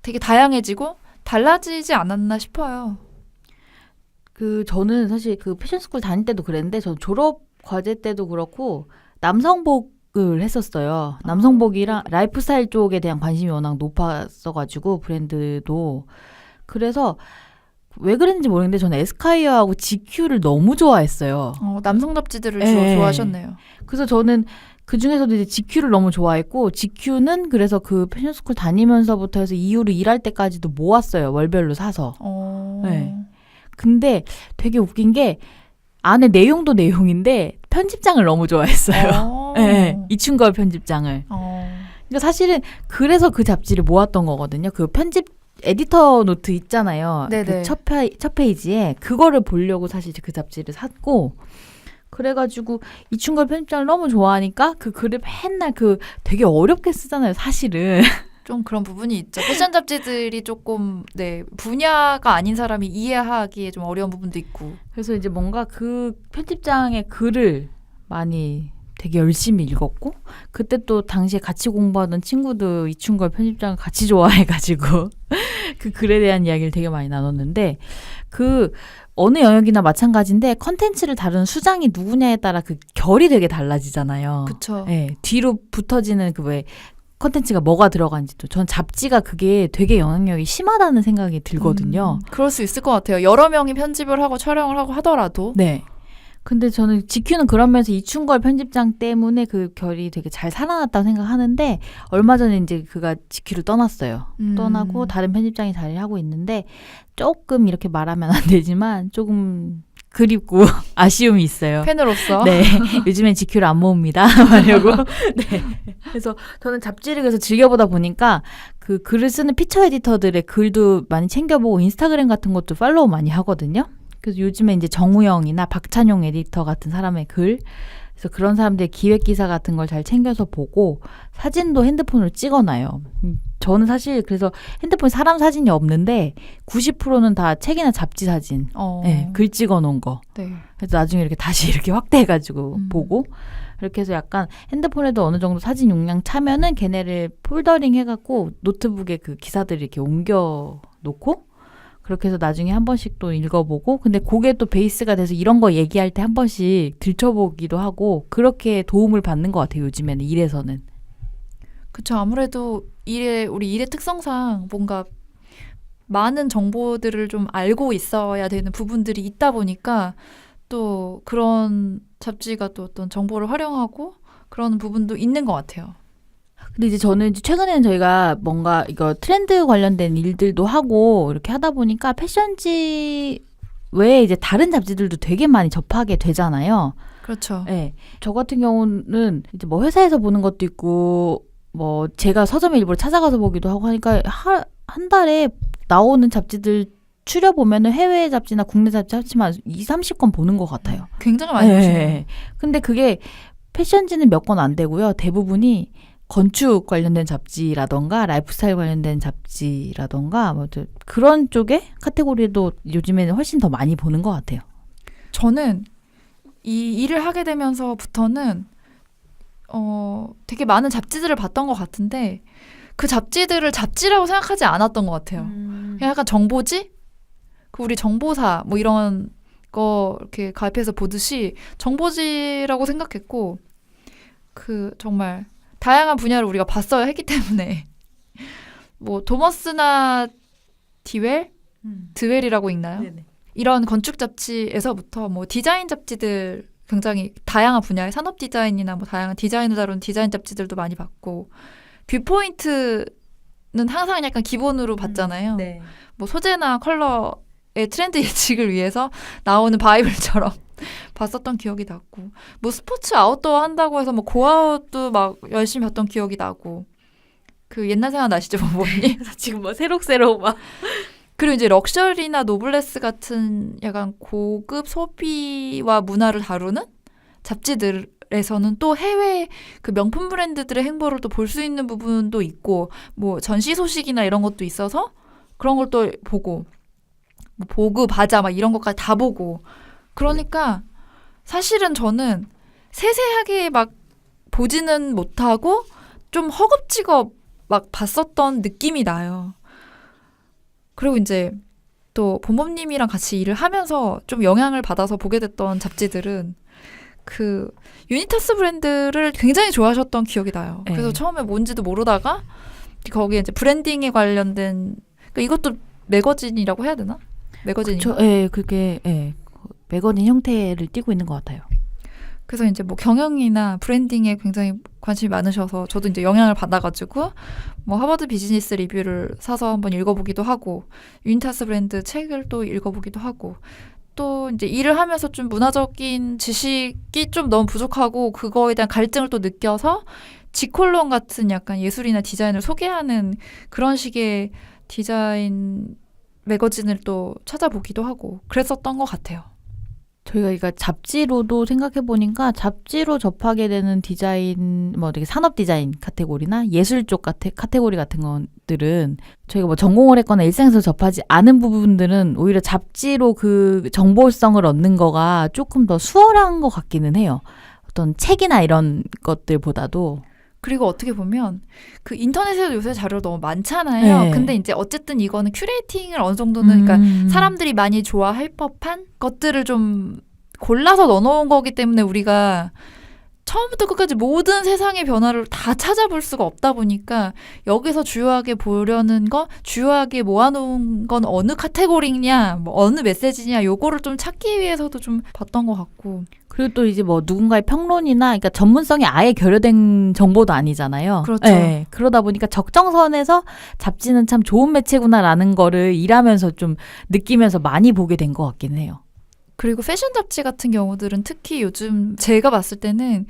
[SPEAKER 1] 되게 다양해지고 달라지지 않았나 싶어요.
[SPEAKER 2] 저는 사실 그 패션스쿨 다닐 때도 그랬는데 저 졸업 과제 때도 그렇고 남성복을 했었어요. 남성복이랑 라이프스타일 쪽에 대한 관심이 워낙 높았어가지고 브랜드도 그래서 왜 그랬는지 모르겠는데 저는 에스콰이어하고 GQ를 너무 좋아했어요.
[SPEAKER 1] 남성 잡지들을 주로 좋아하셨네요.
[SPEAKER 2] 그래서 저는 그 중에서도 이제 GQ를 너무 좋아했고 GQ는 그래서 그 패션스쿨 다니면서부터 해서 이후로 일할 때까지도 모았어요. 월별로 사서. 네. 근데 되게 웃긴 게 안에 내용도 내용인데 편집장을 너무 좋아했어요. 네, 이춘걸 편집장을. 그러니까 사실은 그래서 그 잡지를 모았던 거거든요. 그 편집 에디터 노트 있잖아요. 그 첫 페이지에 그거를 보려고 사실 그 잡지를 샀고 그래가지고 이춘걸 편집장을 너무 좋아하니까 그 글을 맨날 되게 어렵게 쓰잖아요. 사실은.
[SPEAKER 1] 좀 그런 부분이 있죠. 패션 잡지들이 조금 분야가 아닌 사람이 이해하기에 좀 어려운 부분도 있고.
[SPEAKER 2] 그래서 이제 뭔가 그 편집장의 글을 많이 되게 열심히 읽었고 그때 또 당시에 같이 공부하던 친구도 이충걸 편집장을 같이 좋아해가지고 그 글에 대한 이야기를 되게 많이 나눴는데 그 어느 영역이나 마찬가지인데 컨텐츠를 다루는 수장이 누구냐에 따라 그 결이 되게 달라지잖아요.
[SPEAKER 1] 그쵸.
[SPEAKER 2] 네, 뒤로 붙어지는 그 왜 컨텐츠가 뭐가 들어간지도 전 잡지가 그게 되게 영향력이 심하다는 생각이 들거든요.
[SPEAKER 1] 그럴 수 있을 것 같아요. 여러 명이 편집을 하고 촬영을 하고 하더라도.
[SPEAKER 2] 네. 근데 저는 GQ는 그런 면에서 이충걸 편집장 때문에 그 결이 되게 잘 살아났다고 생각하는데 얼마 전에 이제 그가 GQ를 떠났어요. 떠나고 다른 편집장이 자리를 하고 있는데 조금 이렇게 말하면 안 되지만 조금 그립고 아쉬움이 있어요.
[SPEAKER 1] 팬으로서.
[SPEAKER 2] 네. 요즘엔 GQ를 안 모읍니다. 하려고. 네. 그래서 저는 잡지를 그래서 즐겨보다 보니까 그 글을 쓰는 피처 에디터들의 글도 많이 챙겨보고 인스타그램 같은 것도 팔로우 많이 하거든요. 그래서 요즘에 이제 정우영이나 박찬용 에디터 같은 사람의 글, 그래서 그런 사람들의 기획 기사 같은 걸 잘 챙겨서 보고 사진도 핸드폰으로 찍어놔요. 저는 사실 그래서 핸드폰 사람 사진이 없는데 90%는 다 책이나 잡지 사진, 네, 글 찍어놓은 거.
[SPEAKER 1] 네.
[SPEAKER 2] 그래서 나중에 이렇게 다시 이렇게 확대해가지고 보고 이렇게 해서 약간 핸드폰에도 어느 정도 사진 용량 차면은 걔네를 폴더링 해갖고 노트북에 그 기사들을 이렇게 옮겨 놓고. 그렇게 해서 나중에 한 번씩 또 읽어보고 근데 그게 또 베이스가 돼서 이런 거 얘기할 때 한 번씩 들춰보기도 하고 그렇게 도움을 받는 것 같아요. 요즘에는 일에서는.
[SPEAKER 1] 그쵸. 아무래도 우리 일의 특성상 뭔가 많은 정보들을 좀 알고 있어야 되는 부분들이 있다 보니까 또 그런 잡지가 또 어떤 정보를 활용하고 그런 부분도 있는 것 같아요.
[SPEAKER 2] 근데 이제 저는 이제 최근에는 저희가 뭔가 이거 트렌드 관련된 일들도 하고 이렇게 하다 보니까 패션지 외에 이제 다른 잡지들도 되게 많이 접하게 되잖아요.
[SPEAKER 1] 그렇죠.
[SPEAKER 2] 네. 저 같은 경우는 이제 뭐 회사에서 보는 것도 있고 뭐 제가 서점에 일부러 찾아가서 보기도 하고 하니까 한 달에 나오는 잡지들 추려보면은 해외 잡지나 국내 잡지 합치면 20-30권 보는 것 같아요.
[SPEAKER 1] 굉장히 많이 보시네요.
[SPEAKER 2] 네. 근데 그게 패션지는 몇 권 안 되고요. 대부분이 건축 관련된 잡지라던가 라이프스타일 관련된 잡지라던가 뭐 그런 쪽의 카테고리도 요즘에는 훨씬 더 많이 보는 것 같아요.
[SPEAKER 1] 저는 이 일을 하게 되면서부터는 되게 많은 잡지들을 봤던 것 같은데 그 잡지들을 잡지라고 생각하지 않았던 것 같아요. 그냥 약간 정보지? 그 우리 정보사 뭐 이런 거 이렇게 가입해서 보듯이 정보지라고 생각했고 그 정말 다양한 분야를 우리가 봤어야 했기 때문에 뭐 도머스나 드웰이라고 읽나요?
[SPEAKER 2] 네네.
[SPEAKER 1] 이런 건축 잡지에서부터 뭐 디자인 잡지들 굉장히 다양한 분야의 산업 디자인이나 뭐 다양한 디자인을 다룬 디자인 잡지들도 많이 봤고 뷰포인트는 항상 약간 기본으로 봤잖아요.
[SPEAKER 2] 네.
[SPEAKER 1] 뭐 소재나 컬러의 트렌드 예측을 위해서 나오는 바이블처럼 봤었던 기억이 났고 뭐 스포츠 아웃도어 한다고 해서 뭐 고아웃도 막 열심히 봤던 기억이 나고 그 옛날 생각 나시죠, 부모님?
[SPEAKER 2] 지금 뭐 새록새록 막
[SPEAKER 1] 그리고 이제 럭셔리나 노블레스 같은 약간 고급 소비와 문화를 다루는 잡지들에서는 또 해외 그 명품 브랜드들의 행보를 또 볼 수 있는 부분도 있고 뭐 전시 소식이나 이런 것도 있어서 그런 걸 또 보고 뭐 보그 바자 막 이런 것까지 다 보고 그러니까 사실은 저는 세세하게 막 보지는 못하고 좀 허겁지겁 막 봤었던 느낌이 나요. 그리고 이제 또 본범님이랑 같이 일을 하면서 좀 영향을 받아서 보게 됐던 잡지들은 그 유니타스 브랜드를 굉장히 좋아하셨던 기억이 나요. 그래서 처음에 뭔지도 모르다가 거기에 이제 브랜딩에 관련된 그러니까 이것도 매거진이라고 해야 되나? 매거진인가?
[SPEAKER 2] 예, 그게 매거진 형태를 띠고 있는 것 같아요.
[SPEAKER 1] 그래서 이제 뭐 경영이나 브랜딩에 굉장히 관심이 많으셔서 저도 이제 영향을 받아가지고 뭐 하버드 비즈니스 리뷰를 사서 한번 읽어보기도 하고 유니타스 브랜드 책을 또 읽어보기도 하고 또 이제 일을 하면서 좀 문화적인 지식이 좀 너무 부족하고 그거에 대한 갈증을 또 느껴서 지콜론 같은 약간 예술이나 디자인을 소개하는 그런 식의 디자인 매거진을 또 찾아보기도 하고 그랬었던 것 같아요.
[SPEAKER 2] 저희가 이거 잡지로도 생각해보니까 잡지로 접하게 되는 디자인, 뭐 되게 산업 디자인 카테고리나 예술 쪽 카테고리 같은 것들은 저희가 뭐 전공을 했거나 일상에서 접하지 않은 부분들은 오히려 잡지로 그 정보성을 얻는 거가 조금 더 수월한 것 같기는 해요. 어떤 책이나 이런 것들보다도
[SPEAKER 1] 그리고 어떻게 보면 그 인터넷에도 요새 자료가 너무 많잖아요.
[SPEAKER 2] 네.
[SPEAKER 1] 근데 이제 어쨌든 이거는 큐레이팅을 어느 정도는 그러니까 사람들이 많이 좋아할 법한 것들을 좀 골라서 넣어놓은 거기 때문에 우리가 처음부터 끝까지 모든 세상의 변화를 다 찾아볼 수가 없다 보니까 여기서 주요하게 보려는 거, 주요하게 모아놓은 건 어느 카테고리냐, 뭐 어느 메시지냐, 요거를 좀 찾기 위해서도 좀 봤던 것 같고.
[SPEAKER 2] 그리고 또 이제 뭐 누군가의 평론이나 그러니까 전문성이 아예 결여된 정보도 아니잖아요.
[SPEAKER 1] 그렇죠.
[SPEAKER 2] 네, 그러다 보니까 적정선에서 잡지는 참 좋은 매체구나라는 거를 일하면서 좀 느끼면서 많이 보게 된 것 같긴 해요.
[SPEAKER 1] 그리고 패션 잡지 같은 경우들은 특히 요즘 제가 봤을 때는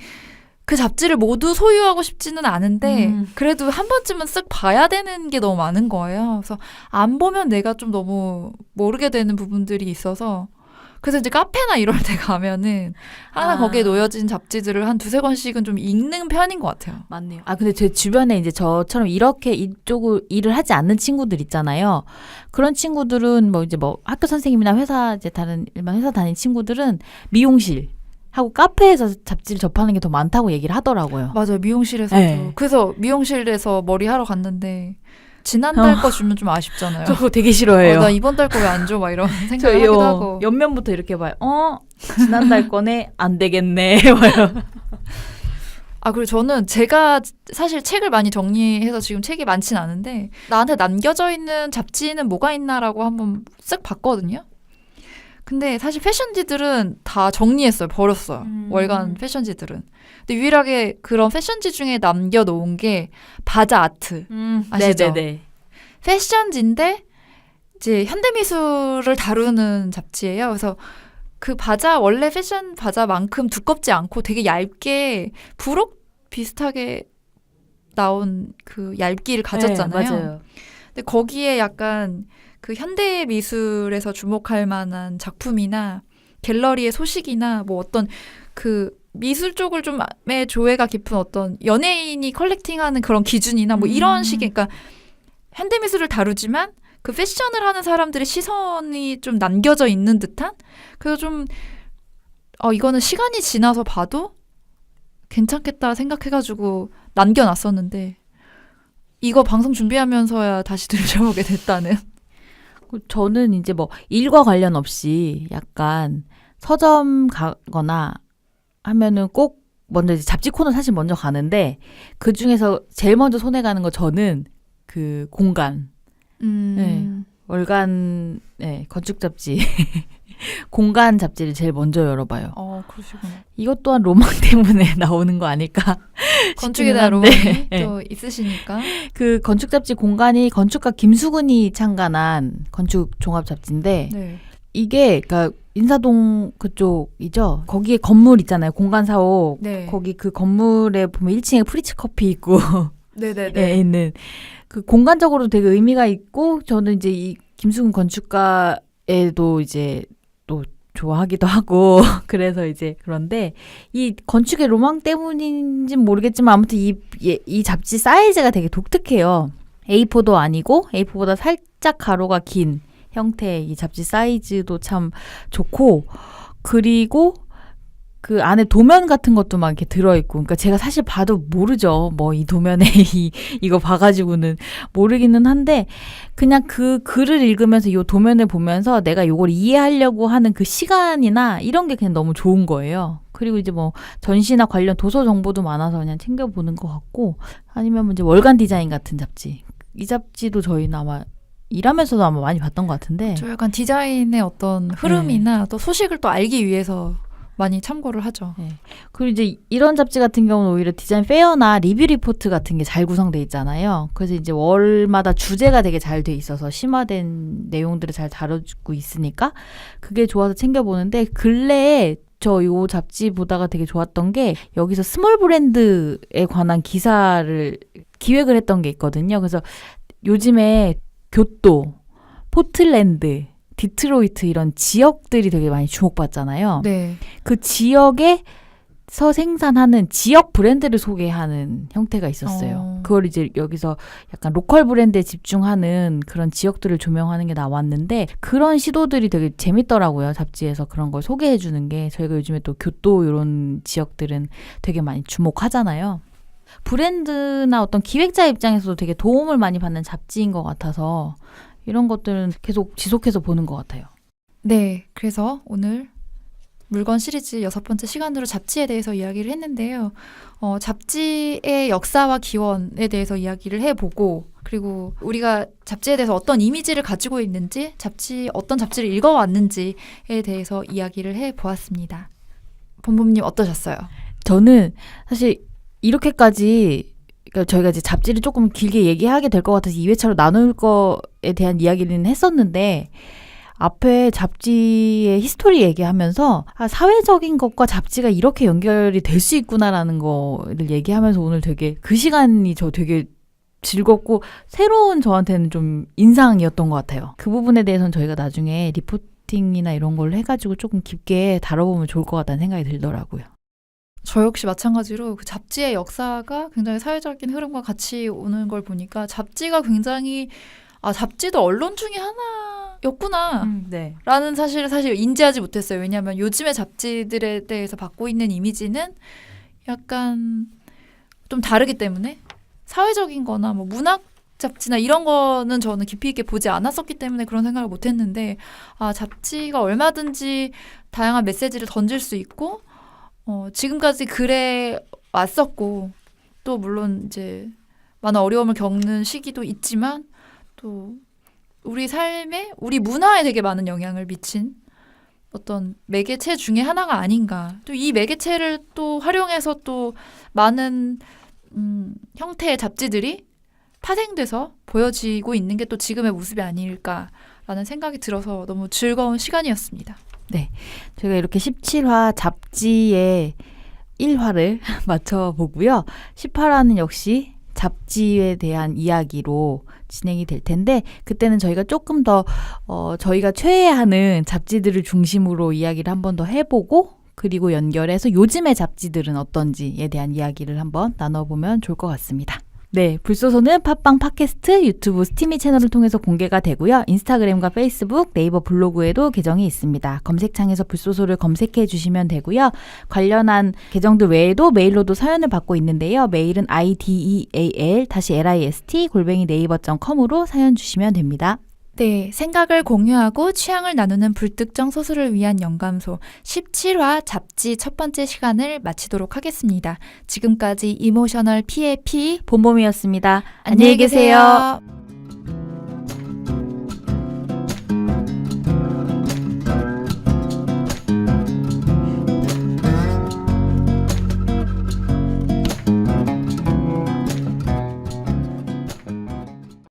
[SPEAKER 1] 그 잡지를 모두 소유하고 싶지는 않은데 그래도 한 번쯤은 쓱 봐야 되는 게 너무 많은 거예요. 그래서 안 보면 내가 좀 너무 모르게 되는 부분들이 있어서 그래서 이제 카페나 이럴 때 가면은 항상 거기에 놓여진 잡지들을 한 두세 권씩은 좀 읽는 편인 것 같아요.
[SPEAKER 2] 맞네요. 아, 근데 제 주변에 이제 저처럼 이렇게 이쪽 일을 하지 않는 친구들 있잖아요. 그런 친구들은 뭐 이제 뭐 학교 선생님이나 회사 이제 다른 일반 회사 다니는 친구들은 미용실 하고 카페에서 잡지를 접하는 게 더 많다고 얘기를 하더라고요.
[SPEAKER 1] 맞아요. 미용실에서도.
[SPEAKER 2] 네.
[SPEAKER 1] 그래서 미용실에서 머리 하러 갔는데 지난달 거 주면 좀 아쉽잖아요.
[SPEAKER 2] 저 그거 되게 싫어해요.
[SPEAKER 1] 나 이번 달 거 왜 안 줘? 막 이런 생각을
[SPEAKER 2] 저요.
[SPEAKER 1] 하기도 하고.
[SPEAKER 2] 옆면부터 이렇게 봐요. 지난달 거네? 안 되겠네.
[SPEAKER 1] 아, 그리고 저는 제가 사실 책을 많이 정리해서 지금 책이 많진 않은데 나한테 남겨져 있는 잡지는 뭐가 있나라고 한번 쓱 봤거든요. 근데 사실 패션지들은 다 정리했어요. 버렸어요. 월간 패션지들은. 근데 유일하게 그런 패션지 중에 남겨놓은 게 바자 아트. 아시죠?
[SPEAKER 2] 네네네.
[SPEAKER 1] 패션지인데 이제 현대미술을 다루는 잡지예요. 그래서 그 바자 원래 패션 바자만큼 두껍지 않고 되게 얇게 부록 비슷하게 나온 그 얇기를 가졌잖아요.
[SPEAKER 2] 네, 맞아요.
[SPEAKER 1] 근데 거기에 약간 그 현대 미술에서 주목할 만한 작품이나 갤러리의 소식이나 뭐 어떤 그 미술 쪽을 좀의 조예가 깊은 어떤 연예인이 컬렉팅하는 그런 기준이나 뭐 이런 식의 그러니까 현대 미술을 다루지만 그 패션을 하는 사람들의 시선이 좀 남겨져 있는 듯한 그래서 좀 이거는 시간이 지나서 봐도 괜찮겠다 생각해가지고 남겨놨었는데 이거 방송 준비하면서야 다시 들려보게 됐다는.
[SPEAKER 2] 저는 이제 뭐 일과 관련 없이 약간 서점 가거나 하면은 꼭 먼저 이제 잡지 코너 사실 먼저 가는데 그 중에서 제일 먼저 손에 가는 거 저는 그 공간. 네. 월간 건축 잡지 공간 잡지를 제일 먼저 열어봐요.
[SPEAKER 1] 그러시구나.
[SPEAKER 2] 이것 또한 로망 때문에 나오는 거 아닐까?
[SPEAKER 1] 건축에 대한 로망이 또 있으시니까.
[SPEAKER 2] 그 건축 잡지 공간이 건축가 김수근이 창간한 건축 종합 잡지인데
[SPEAKER 1] 네.
[SPEAKER 2] 이게 그러니까 인사동 그쪽이죠. 거기에 건물 있잖아요. 공간 사옥.
[SPEAKER 1] 네.
[SPEAKER 2] 거기 그 건물에 보면 1층에 프리츠 커피 있고
[SPEAKER 1] 네네네.
[SPEAKER 2] 있는 그 공간적으로 되게 의미가 있고 저는 이제 이 김수근 건축가에도 이제 또 좋아하기도 하고 그래서 이제 그런데 이 건축의 로망 때문인지는 모르겠지만 아무튼 이 잡지 사이즈가 되게 독특해요. A4도 아니고 A4보다 살짝 가로가 긴 형태의 이 잡지 사이즈도 참 좋고 그리고 그 안에 도면 같은 것도 막 이렇게 들어있고 그러니까 제가 사실 봐도 모르죠. 뭐 이 도면에 이거 봐가지고는 모르기는 한데 그냥 그 글을 읽으면서 이 도면을 보면서 내가 이걸 이해하려고 하는 그 시간이나 이런 게 그냥 너무 좋은 거예요. 그리고 이제 뭐 전시나 관련 도서 정보도 많아서 그냥 챙겨보는 것 같고 아니면 이제 월간 디자인 같은 잡지 이 잡지도 저희는 아마 일하면서도 아마 많이 봤던 것 같은데
[SPEAKER 1] 저 약간 디자인의 어떤 흐름이나 또 소식을 또 알기 위해서 많이 참고를 하죠.
[SPEAKER 2] 네. 그리고 이제 이런 잡지 같은 경우는 오히려 디자인 페어나 리뷰 리포트 같은 게 잘 구성돼 있잖아요. 그래서 이제 월마다 주제가 되게 잘 돼 있어서 심화된 내용들을 잘 다뤄주고 있으니까 그게 좋아서 챙겨보는데 근래에 저 요 잡지 보다가 되게 좋았던 게 여기서 스몰 브랜드에 관한 기사를 기획을 했던 게 있거든요. 그래서 요즘에 교토, 포틀랜드, 디트로이트 이런 지역들이 되게 많이 주목받잖아요.
[SPEAKER 1] 네.
[SPEAKER 2] 그 지역의 생산하는 지역 브랜드를 소개하는 형태가 있었어요. 그걸 이제 여기서 약간 로컬 브랜드에 집중하는 그런 지역들을 조명하는 게 나왔는데 그런 시도들이 되게 재밌더라고요. 잡지에서 그런 걸 소개해 주는 게 저희가 요즘에 또 교토 이런 지역들은 되게 많이 주목하잖아요. 브랜드나 어떤 기획자 입장에서도 되게 도움을 많이 받는 잡지인 것 같아서 이런 것들은 계속 지속해서 보는 것 같아요.
[SPEAKER 1] 네, 그래서 오늘 물건 시리즈 6번째 시간으로 잡지에 대해서 이야기를 했는데요. 잡지의 역사와 기원에 대해서 이야기를 해보고 그리고 우리가 잡지에 대해서 어떤 이미지를 가지고 있는지 어떤 잡지를 읽어왔는지에 대해서 이야기를 해보았습니다. 본부님 어떠셨어요?
[SPEAKER 2] 저는 사실 이렇게까지 그러니까 저희가 이제 잡지를 조금 길게 얘기하게 될 것 같아서 2회차로 나눌 거에 대한 이야기는 했었는데 앞에 잡지의 히스토리 얘기하면서 사회적인 것과 잡지가 이렇게 연결이 될 수 있구나라는 거를 얘기하면서 오늘 되게 그 시간이 저 되게 즐겁고 새로운 저한테는 좀 인상이었던 것 같아요. 그 부분에 대해서는 저희가 나중에 리포팅이나 이런 걸 해가지고 조금 깊게 다뤄보면 좋을 것 같다는 생각이 들더라고요.
[SPEAKER 1] 저 역시 마찬가지로 그 잡지의 역사가 굉장히 사회적인 흐름과 같이 오는 걸 보니까 잡지가 굉장히 잡지도 언론 중에 하나였구나
[SPEAKER 2] 네.
[SPEAKER 1] 라는 사실을 사실 인지하지 못했어요. 왜냐하면 요즘의 잡지들에 대해서 받고 있는 이미지는 약간 좀 다르기 때문에 사회적인 거나 뭐 문학 잡지나 이런 거는 저는 깊이 있게 보지 않았었기 때문에 그런 생각을 못했는데 잡지가 얼마든지 다양한 메시지를 던질 수 있고 지금까지 그래 왔었고 또 물론 이제 많은 어려움을 겪는 시기도 있지만 또 우리 삶에 우리 문화에 되게 많은 영향을 미친 어떤 매개체 중에 하나가 아닌가. 또 이 매개체를 또 활용해서 또 많은 형태의 잡지들이 파생돼서 보여지고 있는 게 또 지금의 모습이 아닐까라는 생각이 들어서 너무 즐거운 시간이었습니다.
[SPEAKER 2] 네, 저희가 이렇게 17화 잡지의 1화를 맞춰보고요. 18화는 역시 잡지에 대한 이야기로 진행이 될 텐데 그때는 저희가 조금 더 저희가 최애하는 잡지들을 중심으로 이야기를 한 번 더 해보고 그리고 연결해서 요즘의 잡지들은 어떤지에 대한 이야기를 한번 나눠보면 좋을 것 같습니다. 네, 불소소는 팟빵 팟캐스트, 유튜브 스티미 채널을 통해서 공개가 되고요. 인스타그램과 페이스북, 네이버 블로그에도 계정이 있습니다. 검색창에서 불소소를 검색해 주시면 되고요. 관련한 계정들 외에도 메일로도 사연을 받고 있는데요. 메일은 ideal-list@naver.com으로 사연 주시면 됩니다.
[SPEAKER 1] 네, 생각을 공유하고 취향을 나누는 불특정 소수를 위한 영감소 17화 잡지 첫 번째 시간을 마치도록 하겠습니다. 지금까지 이모셔널 PAP
[SPEAKER 2] 본봄이었습니다.
[SPEAKER 1] 안녕히 계세요.